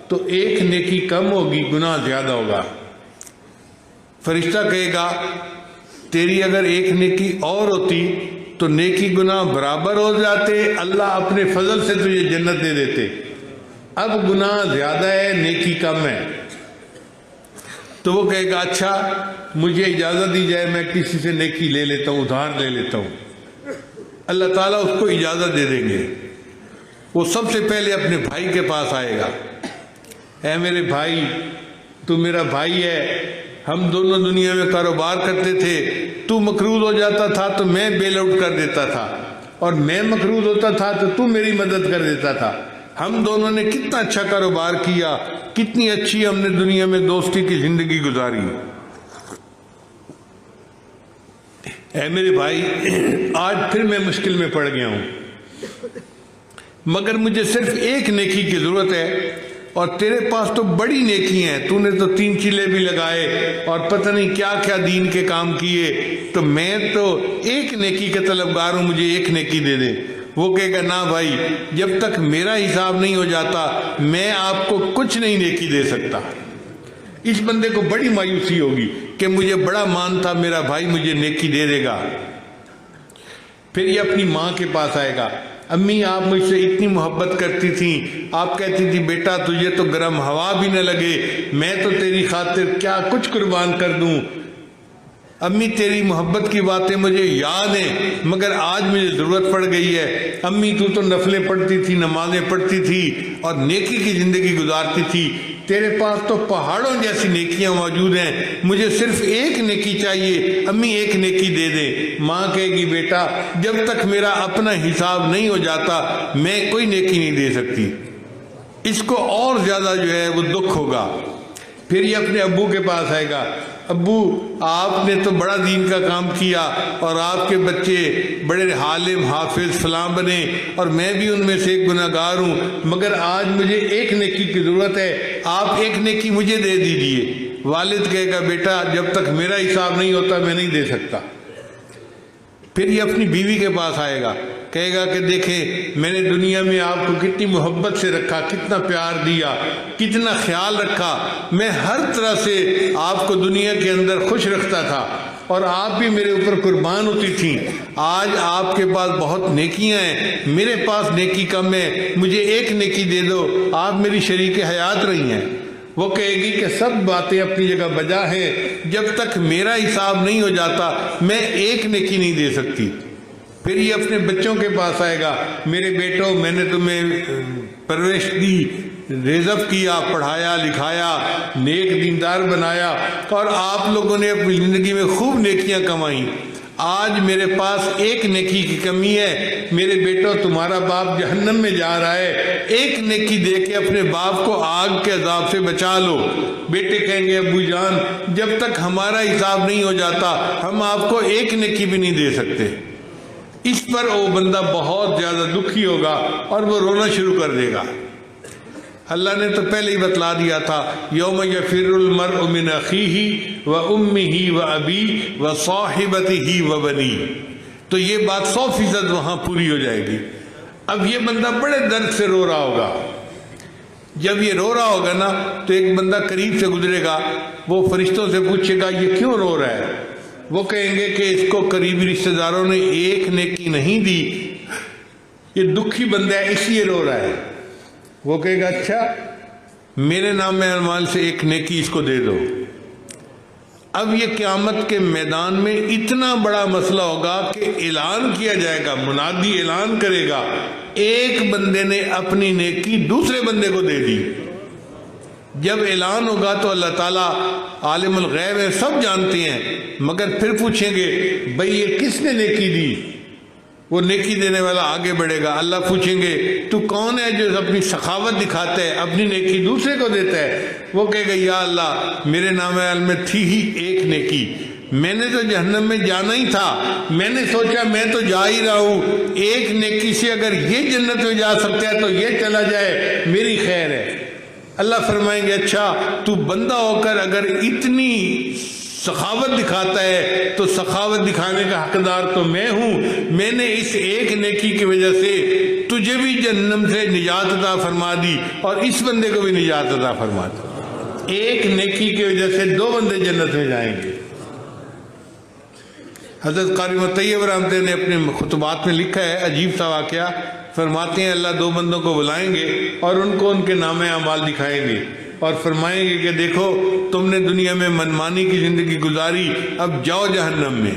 تو ایک نیکی کم ہوگی، گناہ زیادہ ہوگا۔ فرشتہ کہے گا تیری اگر ایک نیکی اور ہوتی تو نیکی گناہ برابر ہو جاتے، اللہ اپنے فضل سے تجھے جنت دے دیتے، اب گناہ زیادہ ہے نیکی کم ہے۔ تو وہ کہے گا اچھا مجھے اجازت دی جائے میں کسی سے نیکی لے لیتا ہوں، ادھار لے لیتا ہوں۔ اللہ تعالیٰ اس کو اجازت دے دیں گے۔ وہ سب سے پہلے اپنے بھائی کے پاس آئے گا، اے میرے بھائی تو میرا بھائی ہے، ہم دونوں دنیا میں کاروبار کرتے تھے، تو مقروض ہو جاتا تھا تو میں بیل آؤٹ کر دیتا تھا، اور میں مقروض ہوتا تھا تو میری مدد کر دیتا تھا، ہم دونوں نے کتنا اچھا کاروبار کیا، کتنی اچھی ہم نے دنیا میں دوستی کی زندگی گزاری۔ اے میرے بھائی آج پھر میں مشکل میں پڑ گیا ہوں، مگر مجھے صرف ایک نیکی کی ضرورت ہے، اور تیرے پاس تو بڑی نیکی ہیں، تو نے تو 3 چیلے بھی لگائے اور پتہ نہیں کیا کیا دین کے کام کیے، تو میں تو ایک نیکی کا طلبگار ہوں، مجھے ایک نیکی دے دے۔ وہ کہے گا نہ بھائی، جب تک میرا حساب نہیں ہو جاتا میں آپ کو کچھ نہیں نیکی دے سکتا۔ اس بندے کو بڑی مایوسی ہوگی کہ مجھے بڑا مان تھا میرا بھائی مجھے نیکی دے دے گا۔ پھر یہ اپنی ماں کے پاس آئے گا، امی آپ مجھ سے اتنی محبت کرتی تھیں، آپ کہتی تھی بیٹا تجھے تو گرم ہوا بھی نہ لگے، میں تو تیری خاطر کیا کچھ قربان کر دوں، امی تیری محبت کی باتیں مجھے یاد ہیں مگر آج مجھے ضرورت پڑ گئی ہے، امی تو نفلیں پڑھتی تھی، نمازیں پڑھتی تھی اور نیکی کی زندگی گزارتی تھی، تیرے پاس تو پہاڑوں جیسی نیکیاں موجود ہیں، مجھے صرف ایک نیکی چاہیے، امی ایک نیکی دے دے۔ ماں کہے گی بیٹا جب تک میرا اپنا حساب نہیں ہو جاتا میں کوئی نیکی نہیں دے سکتی۔ اس کو اور زیادہ جو ہے وہ دکھ ہوگا۔ پھر یہ اپنے ابو کے پاس آئے گا، ابو آپ نے تو بڑا دین کا کام کیا اور آپ کے بچے بڑے عالم حافظ فلاں بنے اور میں بھی ان میں سے ایک گناہگار ہوں، مگر آج مجھے ایک نیکی کی ضرورت ہے، آپ ایک نیکی مجھے دے دیجئے۔ والد کہے گا بیٹا جب تک میرا حساب نہیں ہوتا میں نہیں دے سکتا۔ پھر یہ اپنی بیوی کے پاس آئے گا، کہے گا کہ دیکھیں میں نے دنیا میں آپ کو کتنی محبت سے رکھا، کتنا پیار دیا، کتنا خیال رکھا، میں ہر طرح سے آپ کو دنیا کے اندر خوش رکھتا تھا اور آپ بھی میرے اوپر قربان ہوتی تھیں۔ آج آپ کے پاس بہت نیکیاں ہیں، میرے پاس نیکی کم ہے، مجھے ایک نیکی دے دو، آپ میری شریک حیات رہی ہیں۔ وہ کہے گی کہ سب باتیں اپنی جگہ بجا ہیں، جب تک میرا حساب نہیں ہو جاتا میں ایک نیکی نہیں دے سکتی۔ پھر یہ اپنے بچوں کے پاس آئے گا، میرے بیٹوں میں نے تمہیں پرورش دی، رزق کیا، پڑھایا لکھایا، نیک دیندار بنایا اور آپ لوگوں نے اپنی زندگی میں خوب نیکیاں کمائیں، آج میرے پاس ایک نیکی کی کمی ہے، میرے بیٹوں تمہارا باپ جہنم میں جا رہا ہے، ایک نیکی دے کے اپنے باپ کو آگ کے عذاب سے بچا لو۔ بیٹے کہیں گے ابو جان جب تک ہمارا حساب نہیں ہو جاتا ہم آپ کو ایک نیکی بھی نہیں دے سکتے۔ اس پر وہ بندہ بہت زیادہ دکھی ہوگا اور وہ رونا شروع کر دے گا۔ اللہ نے تو پہلے ہی بتلا دیا تھا یوم یفر المرء من اخیہ و امہ و ابی و صاحبتہ و بنی، تو یہ بات 100% وہاں پوری ہو جائے گی۔ اب یہ بندہ بڑے درد سے رو رہا ہوگا، جب یہ رو رہا ہوگا نا تو ایک بندہ قریب سے گزرے گا، وہ فرشتوں سے پوچھے گا یہ کیوں رو رہا ہے؟ وہ کہیں گے کہ اس کو قریبی رشتہ داروں نے ایک نیکی نہیں دی، یہ دکھی بندہ ہے اس لیے رو رہا ہے۔ وہ کہے گا اچھا میرے نام اعمال سے ایک نیکی اس کو دے دو۔ اب یہ قیامت کے میدان میں اتنا بڑا مسئلہ ہوگا کہ اعلان کیا جائے گا، منادی اعلان کرے گا ایک بندے نے اپنی نیکی دوسرے بندے کو دے دی۔ جب اعلان ہوگا تو اللہ تعالیٰ عالم الغیب ہے، سب جانتے ہیں، مگر پھر پوچھیں گے بھئی یہ کس نے نیکی دی؟ وہ نیکی دینے والا آگے بڑھے گا، اللہ پوچھیں گے تو کون ہے جو اپنی سخاوت دکھاتا ہے، اپنی نیکی دوسرے کو دیتا ہے؟ وہ کہے گا یا اللہ میرے نام اعمال میں تھی ہی ایک نیکی، میں نے تو جہنم میں جانا ہی تھا، میں نے سوچا میں تو جا ہی رہا ہوں، ایک نیکی سے اگر یہ جنت میں جا سکتا ہے تو یہ چلا جائے، میری خیر ہے۔ اللہ فرمائیں گے اچھا تو بندہ ہو کر اگر اتنی سخاوت دکھاتا ہے تو سخاوت دکھانے کا حقدار تو میں ہوں، میں نے اس ایک نیکی کی وجہ سے تجھے بھی جہنم سے نجات عطا فرما دی اور اس بندے کو بھی نجات عطا فرما دی۔ ایک نیکی کی وجہ سے دو بندے جنت میں جائیں گے۔ حضرت قاری طیب رحمۃ اللہ نے اپنے خطبات میں لکھا ہے، عجیب سا واقعہ، فرماتے ہیں اللہ دو بندوں کو بلائیں گے اور ان کو ان کے نام اعمال دکھائیں گے اور فرمائیں گے کہ دیکھو تم نے دنیا میں منمانی کی زندگی گزاری، اب جاؤ جہنم میں۔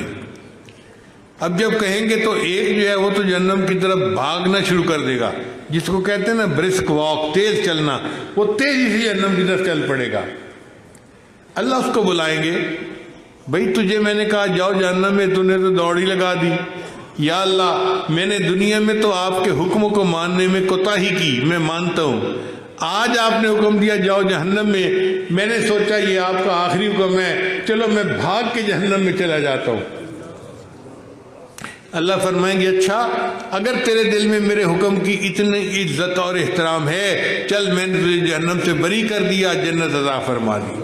اب جب کہیں گے تو ایک جو ہے وہ تو جہنم کی طرف بھاگنا شروع کر دے گا، جس کو کہتے ہیں نا برسک واک، تیز چلنا، وہ تیزی سے جہنم کی طرف چل پڑے گا۔ اللہ اس کو بلائیں گے بھئی تجھے میں نے کہا جاؤ جہنم میں، تو نے تو دوڑی لگا دی، یا اللہ میں نے دنیا میں تو آپ کے حکموں کو ماننے میں کوتاہی کی، میں مانتا ہوں، آج آپ نے حکم دیا جاؤ جہنم میں نے سوچا یہ آپ کا آخری حکم ہے، چلو میں بھاگ کے جہنم میں چلا جاتا ہوں۔ اللہ فرمائیں گے اچھا اگر تیرے دل میں میرے حکم کی اتنی عزت اور احترام ہے، چل میں نے تجھے جہنم سے بری کر دیا، جنت عطا فرما دی۔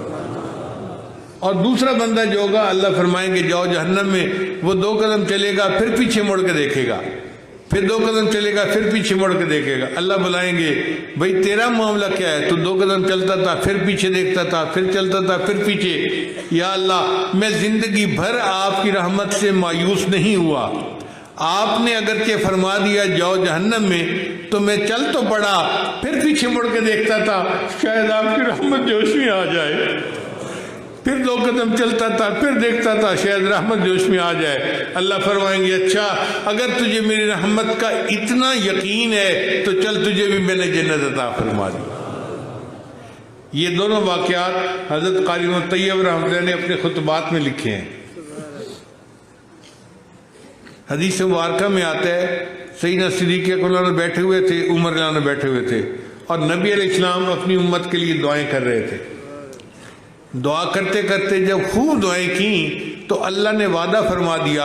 اور دوسرا بندہ جو ہوگا اللہ فرمائیں گے جاؤ جہنم میں، وہ 2 قدم چلے گا پھر پیچھے مڑ کے دیکھے گا، پھر 2 قدم چلے گا پھر پیچھے مڑ کے دیکھے گا۔ اللہ بلائیں گے بھئی تیرا معاملہ کیا ہے، تو 2 قدم چلتا تھا پھر پیچھے دیکھتا تھا، پھر چلتا تھا پھر پیچھے، یا اللہ میں زندگی بھر آپ کی رحمت سے مایوس نہیں ہوا، آپ نے اگرچہ فرما دیا جاؤ جہنم میں تو میں چل تو پڑا، پھر پیچھے مڑ کے دیکھتا تھا شاید آپ کی رحمت جوش میں آ جائے، پھر 2 قدم چلتا تھا پھر دیکھتا تھا شاید رحمت جوش میں آ جائے۔ اللہ فرمائیں گے اچھا اگر تجھے میری رحمت کا اتنا یقین ہے تو چل تجھے بھی میں نے جنت عطا فرما دی۔ یہ دونوں واقعات حضرت قاری طیب رحمۃ اللہ نے اپنے خطبات میں لکھے ہیں۔ حدیث مبارکہ میں آتا ہے سیدنا صدیق اکبر بیٹھے ہوئے تھے، عمر بیٹھے ہوئے تھے اور نبی علیہ السلام اپنی امت کے لیے دعائیں کر رہے تھے۔ دعا کرتے کرتے جب خوب دعائیں کیں تو اللہ نے وعدہ فرما دیا،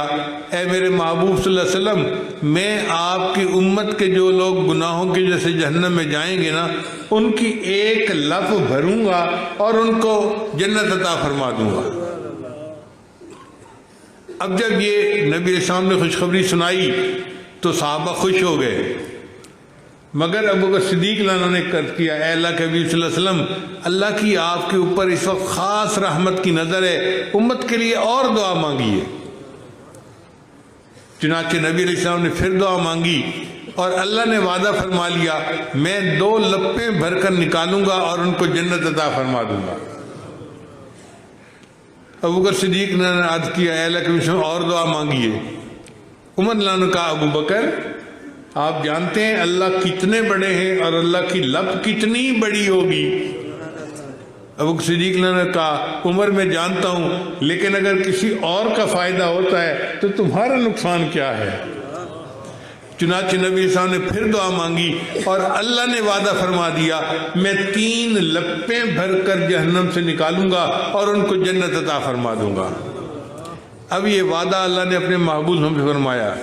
اے میرے محبوب صلی اللہ علیہ وسلم، میں آپ کی امت کے جو لوگ گناہوں کی وجہ سے جہنم میں جائیں گے نا، ان کی ایک لپ بھروں گا اور ان کو جنت عطا فرما دوں گا۔ اب جب یہ نبی علیہ السلام نے خوشخبری سنائی تو صحابہ خوش ہو گئے، مگر ابو بکر صدیق نے کر کیا، اے اللہ کے حبیب صلی اللہ علیہ وسلم، اللہ کی آپ کے اوپر اس وقت خاص رحمت کی نظر ہے، امت کے لیے اور دعا مانگی ہے۔ چنانچہ نبی علیہ السلام نے پھر دعا مانگی اور اللہ نے وعدہ فرما لیا، میں 2 لپیں بھر کر نکالوں گا اور ان کو جنت عطا فرما دوں گا۔ ابو بکر صدیق نے عرض کیا، اے اللہ کے حبیب صلی اللہ علیہ وسلم، اور دعا مانگیے۔ عمر رضی اللہ عنہ نے کہا، ابو بکر آپ جانتے ہیں اللہ کتنے بڑے ہیں اور اللہ کی لب کتنی بڑی ہوگی؟ ابو بکر صدیق نے کہا، عمر میں جانتا ہوں، لیکن اگر کسی اور کا فائدہ ہوتا ہے تو تمہارا نقصان کیا ہے؟ چنانچہ نبی صلی اللہ علیہ وسلم نے پھر دعا مانگی اور اللہ نے وعدہ فرما دیا، میں 3 لپیں بھر کر جہنم سے نکالوں گا اور ان کو جنت عطا فرما دوں گا۔ اب یہ وعدہ اللہ نے اپنے محبوب ہم سے فرمایا۔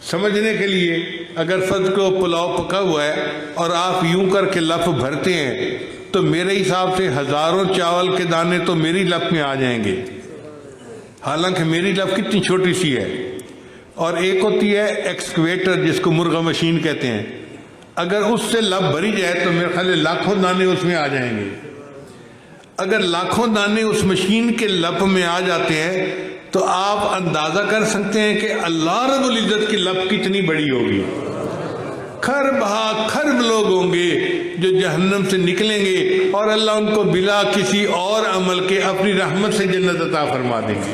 سمجھنے کے لیے اگر فرض کو پلاؤ پکا ہوا ہے اور آپ یوں کر کے لپ بھرتے ہیں تو میرے حساب سے ہزاروں چاول کے دانے تو میری لپ میں آ جائیں گے، حالانکہ میری لپ کتنی چھوٹی سی ہے۔ اور ایک ہوتی ہے ایکسکویٹر جس کو مرغا مشین کہتے ہیں، اگر اس سے لپ بھری جائے تو میرے خیال لاکھوں دانے اس میں آ جائیں گے۔ اگر لاکھوں دانے اس مشین کے لپ میں آ جاتے ہیں تو آپ اندازہ کر سکتے ہیں کہ اللہ رب العزت کی لپ کتنی بڑی ہوگی۔ خرب لوگ ہوں گے جو جہنم سے نکلیں گے اور اللہ ان کو بلا کسی اور عمل کے اپنی رحمت سے جنت عطا فرما دیں گے۔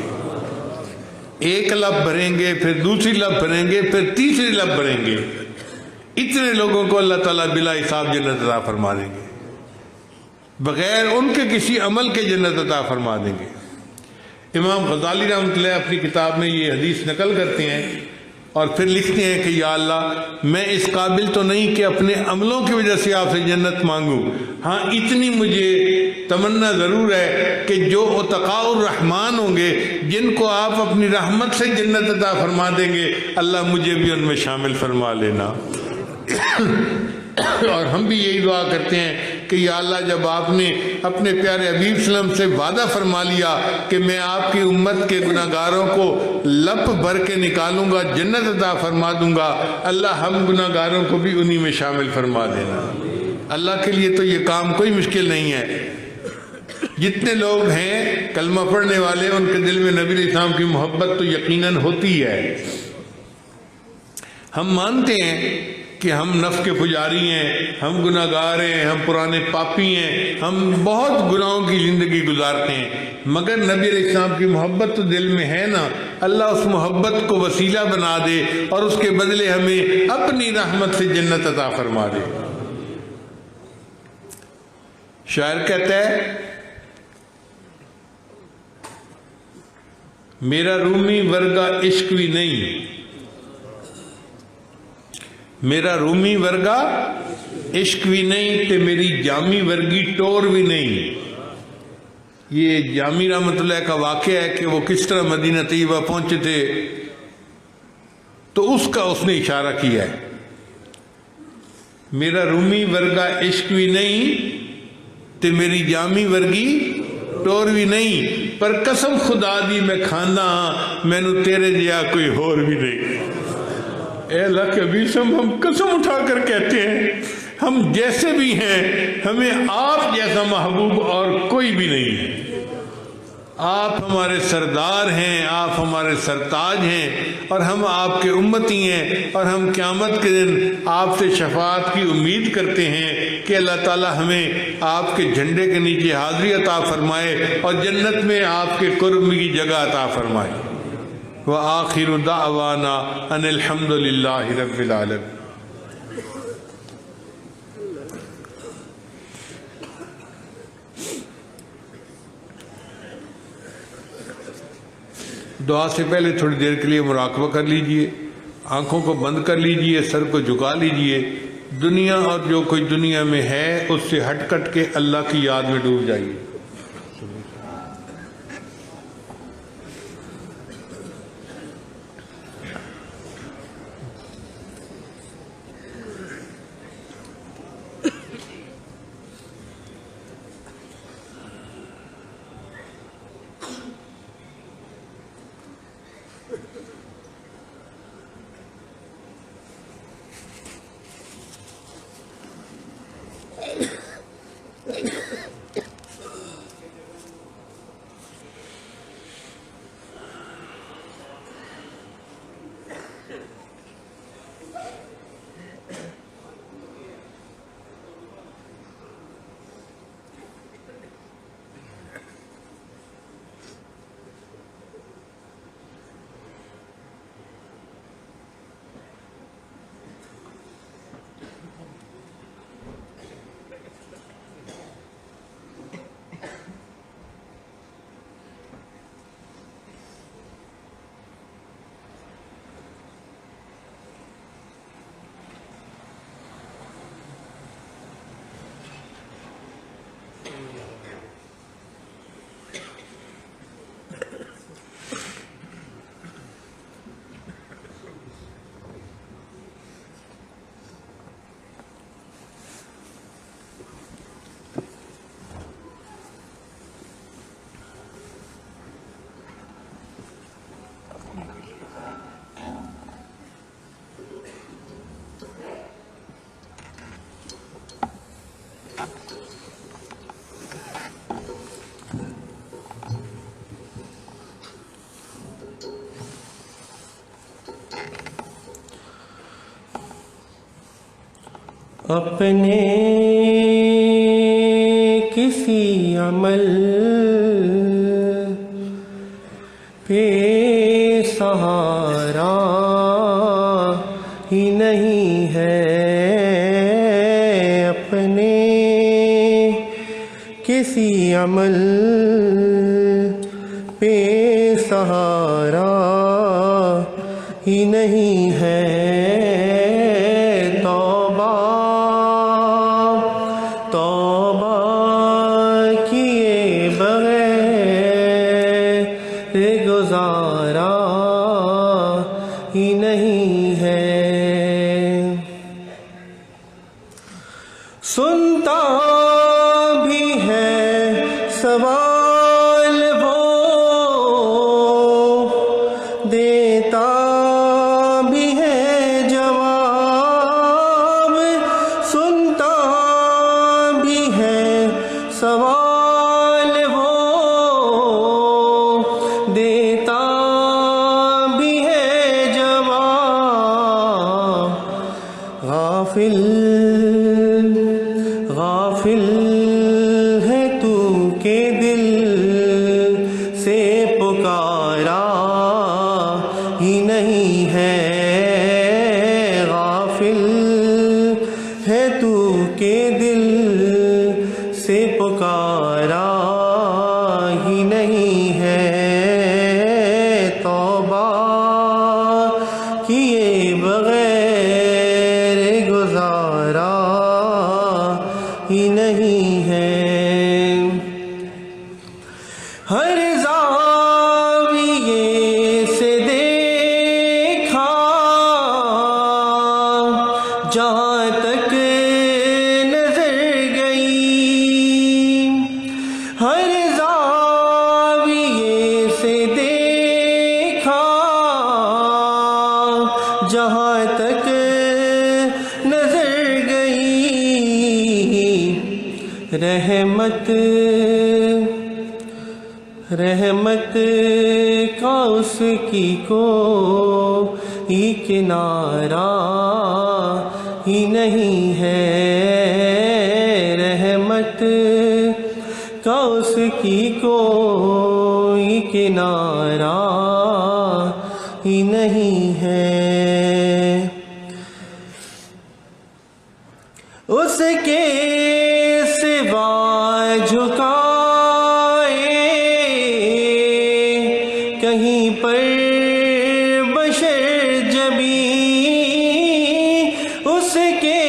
ایک لپ بھریں گے، پھر دوسری لپ بھریں گے، پھر تیسری لپ بھریں گے، اتنے لوگوں کو اللہ تعالیٰ بلا حساب جنت عطا فرما دیں گے، بغیر ان کے کسی عمل کے جنت عطا فرما دیں گے۔ امام غزالی رحمۃ اللہ اپنی کتاب میں یہ حدیث نقل کرتے ہیں اور پھر لکھتے ہیں کہ یا اللہ، میں اس قابل تو نہیں کہ اپنے عملوں کی وجہ سے آپ سے جنت مانگوں، ہاں اتنی مجھے تمنا ضرور ہے کہ جو عتقاء الرحمن ہوں گے جن کو آپ اپنی رحمت سے جنت عطا فرما دیں گے، اللہ مجھے بھی ان میں شامل فرما لینا۔ اور ہم بھی یہی دعا کرتے ہیں کہ یا اللہ، جب آپ نے اپنے پیارے حبیب صلی اللہ علیہ وسلم سے وعدہ فرما لیا کہ میں آپ کی امت کے گناہ گاروں کو لپ بھر کے نکالوں گا، جنت عطا فرما دوں گا، اللہ ہم گناہ گاروں کو بھی انہی میں شامل فرما دینا۔ اللہ کے لیے تو یہ کام کوئی مشکل نہیں ہے۔ جتنے لوگ ہیں کلمہ پڑھنے والے، ان کے دل میں نبی علیہ السلام کی محبت تو یقیناً ہوتی ہے۔ ہم مانتے ہیں کہ ہم نفس کے پجاری ہیں، ہم گناہ گار ہیں، ہم پرانے پاپی ہیں، ہم بہت گناہوں کی زندگی گزارتے ہیں، مگر نبی علیہ السلام کی محبت تو دل میں ہے نا۔ اللہ اس محبت کو وسیلہ بنا دے اور اس کے بدلے ہمیں اپنی رحمت سے جنت عطا فرما دے۔ شاعر کہتا ہے، میرا رومی ورگا عشق بھی نہیں، میرا رومی ورگا عشق بھی نہیں تے میری جامی ورگی ٹور بھی نہیں۔ یہ جامی رحمت اللہ کا واقعہ ہے کہ وہ کس طرح مدینہ طیبہ پہنچے تھے، تو اس کا اس نے اشارہ کیا ہے، میرا رومی ورگا عشق بھی نہیں تے میری جامی ورگی ٹور بھی نہیں، پر قسم خدا دی میں کھانا ہاں، مینو تیرے جیا کوئی ہور بھی نہیں۔ اے اللہ کے حبیب ہم قسم اٹھا کر کہتے ہیں، ہم جیسے بھی ہیں ہمیں آپ جیسا محبوب اور کوئی بھی نہیں ہے۔ آپ ہمارے سردار ہیں، آپ ہمارے سرتاج ہیں، اور ہم آپ کے امتی ہیں، اور ہم قیامت کے دن آپ سے شفاعت کی امید کرتے ہیں کہ اللہ تعالی ہمیں آپ کے جھنڈے کے نیچے حاضری عطا فرمائے اور جنت میں آپ کے قرب کی جگہ عطا فرمائے۔ وآخر دعوانا ان الحمد للہ رب العالمین۔ دعا سے پہلے تھوڑی دیر کے لیے مراقبہ کر لیجئے، آنکھوں کو بند کر لیجئے، سر کو جھکا لیجئے، دنیا اور جو کوئی دنیا میں ہے اس سے ہٹ کٹ کے اللہ کی یاد میں ڈوب جائیے۔ اپنے کسی عمل پہ سہارا ہی نہیں ہے، اپنے کسی عمل پہ سہارا ہی نہیں ہے، گزارا ہی نہیں ہے۔ سنتا بھی ہے سوال وہ، دیتا بھی ہے جواب، سنتا بھی ہے سوال وہ، دیتا بھی ہے جواب۔ غافل غافل ہے تو کہ دل سے پکارا ہی نہیں ہے، غافل ہے تو کہ دل سے پکارا ہی نہیں ہے، توبہ کیے بغیر گزارا ہی نہیں ہے۔ ہر زاویے سے دیکھا جہاں تک نظر گئی، ہر زاویے سے دیکھا جہاں تک نظر گئی، رحمت رحمت کا اس کی کوئی کنارہ ہی نہیں ہے، رحمت کا اس کی کوئی کنارہ ہی نہیں ہے۔ اس کے سوا جھکائے کہیں پر بشر جبیں، اس کے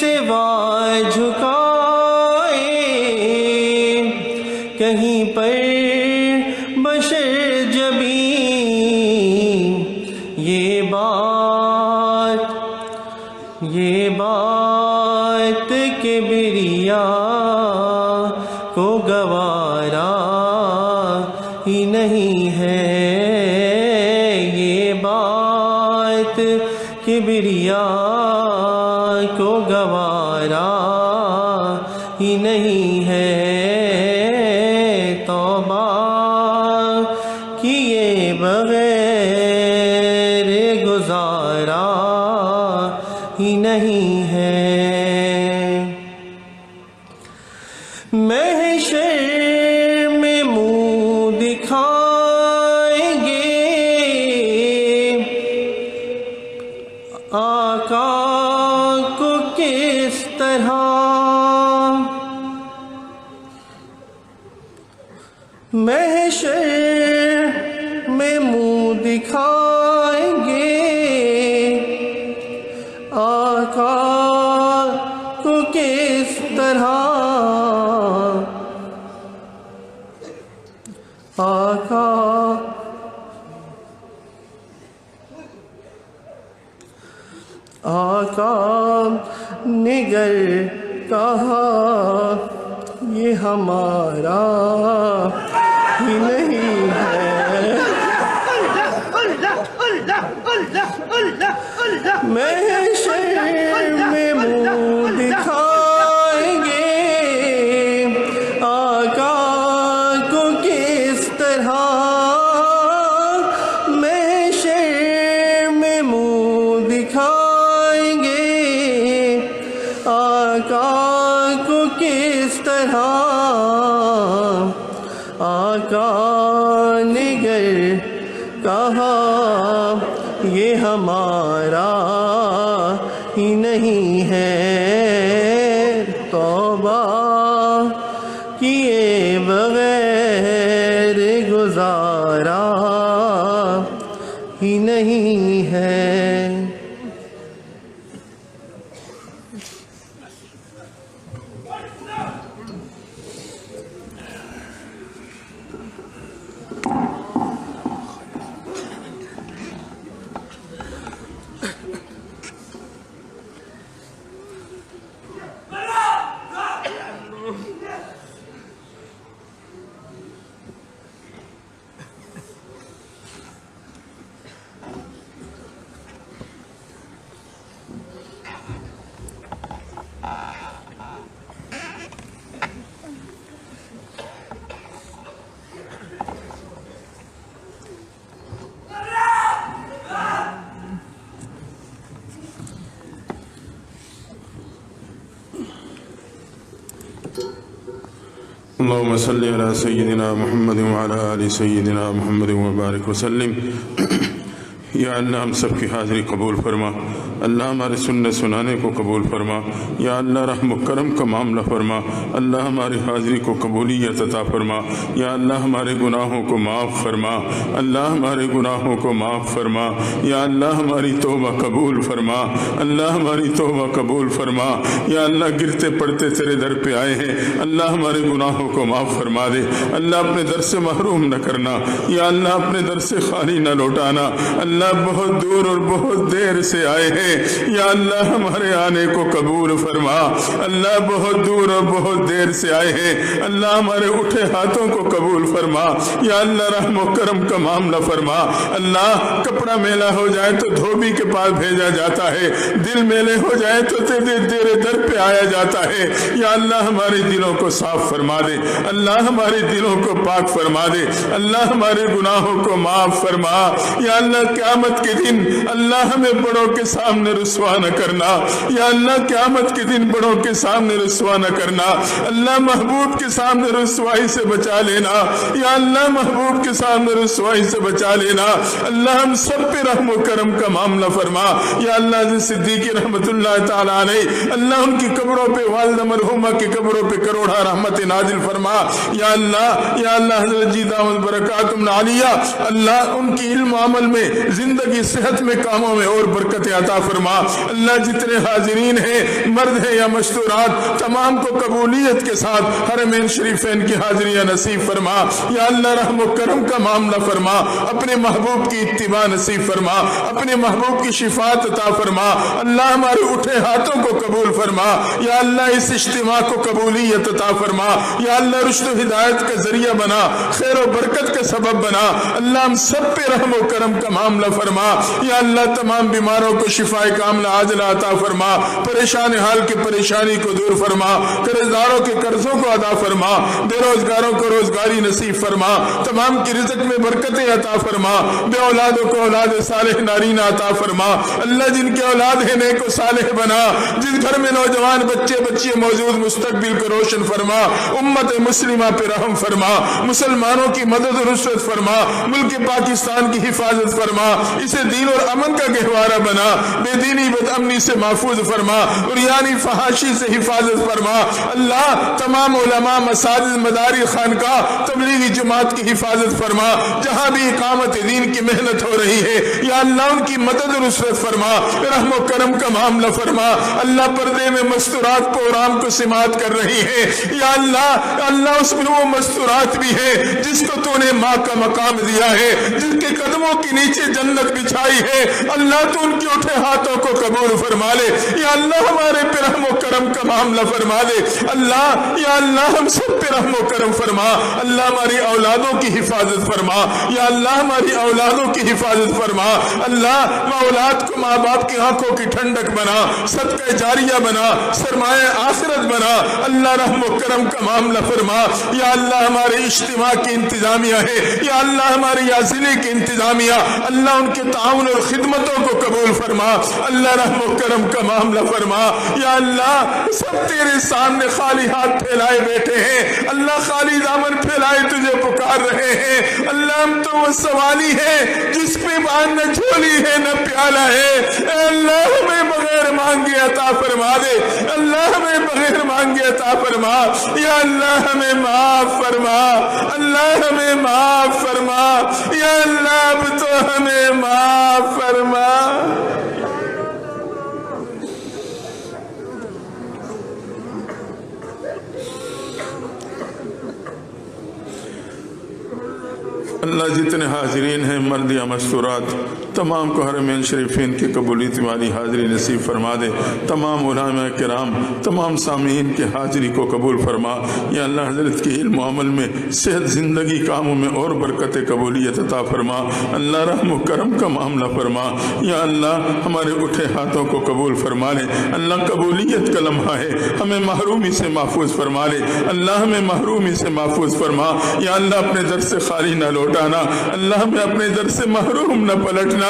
سوا جھکائے کہیں پر بشر جبیں، یہ بات کبریا کو گوارا ہی نہیں ہے، یہ بات کبریا کو گوارا ہی نہیں ہے، توبہ کیے بغیر گزارا ہی نہیں ہے۔ محشر میں منہ دکھائیں گے آقا کو کس طرح، محشر میں منہ دکھائیں گے آقا کو کس طرح، آقا نگر کہا یہ ہمارا ہی نہیں ہے، محشر میں منہ دکھائیں کس طرح آقا نے گر کہا یہ ہمارا ہی نہیں ہے، توبہ کیے بغیر گزارا ہی نہیں ہے۔ اللهم صل على سيدنا محمد وعلى آل سيدنا محمد وبارك وسلم۔ یا اللہ ہم سب کی حاضری قبول فرما، اللہ ہمارے سننے سنانے کو قبول فرما، یا اللہ رحم و کرم کا معاملہ فرما، اللہ ہماری حاضری کو قبولیت عطا فرما، یا اللہ ہمارے گناہوں کو معاف فرما، اللہ ہمارے گناہوں کو معاف فرما، یا اللہ ہماری توبہ قبول فرما، اللہ ہماری توبہ قبول فرما، یا اللہ گرتے پڑتے تیرے در پہ آئے ہیں، اللہ ہمارے گناہوں کو معاف فرما دے، اللہ اپنے در سے محروم نہ کرنا، یا اللہ اپنے در سے خالی نہ لوٹانا، اللہ بہت دور اور بہت دیر سے آئے ہیں، یا اللہ ہمارے آنے کو قبول فرما، اللہ بہت دور اور بہت دیر سے آئے ہیں، اللہ ہمارے اٹھے ہاتھوں کو قبول فرما، یا اللہ رحم و کرم کا معاملہ فرما، اللہ کپڑا میلا ہو جائے تو دھوبی کے پاس بھیجا جاتا ہے، دل میلے ہو جائے تو تیرے در پہ آیا جاتا ہے، یا اللہ ہمارے دلوں کو صاف فرما دے، اللہ ہمارے دلوں کو پاک فرما دے، اللہ ہمارے گناہوں کو معاف فرما، یا اللہ قیامت کے دن اللہ ہمیں بڑوں کے سامنے رسوا نہ کرنا، یا اللہ قیامت کے دن بڑوں کے سامنے رسوا نہ کرنا، اللہ محبوب کے سامنے رسوائی سے بچا لینا، یا اللہ محبوب کے سامنے رسوائی سے بچا لینا، اللہ ہم سب پہ رحم و کرم کا معاملہ فرما، یا اللہ حضرت صدیقی رحمت اللہ تعالیٰ علیہ، اللہ ان کی قبروں پہ والدہ مرحومہ کی قبروں پہ کروڑا رحمت نازل فرما، یا اللہ حضرت جی دامت برکاتم عالیہ، اللہ ان کی علم و عمل میں، زندگی صحت میں، کاموں میں اور برکت عطا فرما، اللہ جتنے حاضرین ہیں مرد ہیں یا مستورات تمام کو قبولیت کے ساتھ حرمین شریفین کی حاضریاں نصیب فرما، یا اللہ رحم و کرم کا معاملہ فرما، اپنے محبوب کی اتباع نصیب فرما، اپنے محبوب کی شفاعت عطا فرما، اللہ ہمارے اٹھے ہاتھوں کو قبول فرما، یا اللہ اس اجتماع کو قبولیت عطا فرما، یا اللہ رشد و ہدایت کا ذریعہ بنا، خیر و برکت کا سبب بنا، اللہ ہم سب پہ رحم و کرم کا معاملہ فرما، یا اللہ تمام بیماروں کو شفاء کاملہ عاجلہ عطا فرما، پریشان حال کی پریشانی کو دور فرما، قرضداروں کے قرضوں کو ادا فرما، بے روزگاروں کو روزگاری نصیب فرما، تمام کی رزق میں برکتیں عطا فرما، بے اولادوں کو اولاد صالح نارینہ عطا فرما، اللہ جن کے اولاد ہے نیک و صالح بنا، جس گھر میں نوجوان بچے بچیاں موجود مستقبل کو روشن فرما، امت مسلمہ پہ رحم فرما، مسلمانوں کی مدد و نصرت فرما، ملک پاکستان کی حفاظت فرما، اسے دین اور امن کا گہوارہ بنا، بے دینی بد امنی سے محفوظ فرما، عریانی فحاشی سے حفاظت فرما، اللہ تمام علماء مساجد مدارس خانقاہ تبلیغی جماعت کی حفاظت فرما، جہاں بھی اقامت دین کی محنت ہو رہی ہے یا اللہ ان کی مدد و نصرت فرما، رحم و کرم کا معاملہ فرما، اللہ پردے میں مستورات پروگرام کو سماعت کر رہی ہے، یا اللہ اس میں وہ مستورات بھی ہے جس کو تو نے ماں کا مقام دیا ہے، جن کے قدموں کے نیچے جنت بچھائی ہے، اللہ تو ان کے اٹھے ہاتھوں کو قبول فرما لے، یا اللہ ہمارے پہ رحم و کرم کا معاملہ فرما دے، اللہ یا اللہ ہم سب پہ رحم و کرم فرما، اللہ ہماری اولادوں کی حفاظت فرما، یا اللہ ہماری اولادوں کی حفاظت فرما، اللہ اولاد کو ماں باپ کی آنکھوں کی ٹھنڈک بنا، صدقہ جاریہ بنا، سرمایہ آخرت بنا، اللہ رحم و کرم کا معاملہ فرما، یا اللہ ہمارے اجتماع کی انتظامیہ ہے، یا اللہ ہمارے ضلع کی انتظامیہ، اللہ اللہ ان کے تعاون اور خدمتوں کو قبول فرما، اللہ رحم و کرم کا معاملہ فرما۔ یا اللہ سب تیرے سامنے خالی ہاتھ پھیلائے بیٹھے ہیں، اللہ خالی دامن پھیلائے تجھے پکار رہے ہیں۔ اللہ ہم تو وہ سوالی ہیں جس پہ وہاں نہ جھولی ہے نہ پیالہ ہے، اے اللہ ہمیں بغیر مانگے عطا فرما دے، اللہ ہمیں بغیر مانگے عطا فرما، یا اللہ ہمیں معاف فرما، اللہ ہمیں معاف فرما، یا اللہ اب تو ہمیں معاف فرما۔ اللہ جتنے حاضرین ہیں مرد یا مستورات تمام کو حرمین شریفین کی قبولیت والی حاضری نصیب فرما دے، تمام علماء کرام تمام سامعین کی حاضری کو قبول فرما۔ یا اللہ حضرت کی علم و عمل میں صحت زندگی کاموں میں اور برکت قبولیت عطا فرما، اللہ رحم و کرم کا معاملہ فرما۔ یا اللہ ہمارے اٹھے ہاتھوں کو قبول فرما لے، اللہ قبولیت کا لمحہ ہے ہمیں محرومی سے محفوظ فرما لے، اللہ ہمیں محرومی سے محفوظ فرما۔ یا اللہ اپنے در سے خالی نہ لوٹانا، اللہ ہمیں اپنے در سے محروم نہ پلٹنا،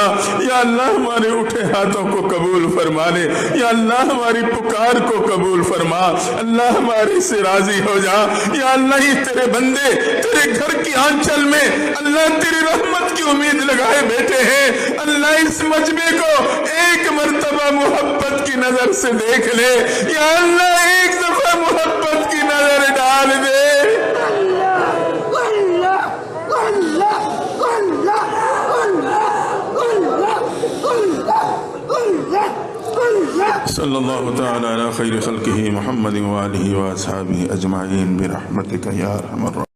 یا اللہ ہمارے اٹھے ہاتھوں کو قبول فرما لے، یا اللہ ہماری پکار کو قبول فرما، اللہ ہمارے سے راضی ہو جا۔ یا اللہ ہی تیرے بندے تیرے گھر کی آنچل میں اللہ تیری رحمت کی امید لگائے بیٹھے ہیں، اللہ اس مجمع کو ایک مرتبہ محبت کی نظر سے دیکھ لے، یا اللہ ایک دفعہ محبت کی نظر ڈال دے۔ صلی اللہ تعالی علی خیر خلقہ محمد وآلہ وآصحابہ اجمعین برحمتک یا ارحم الراحمین۔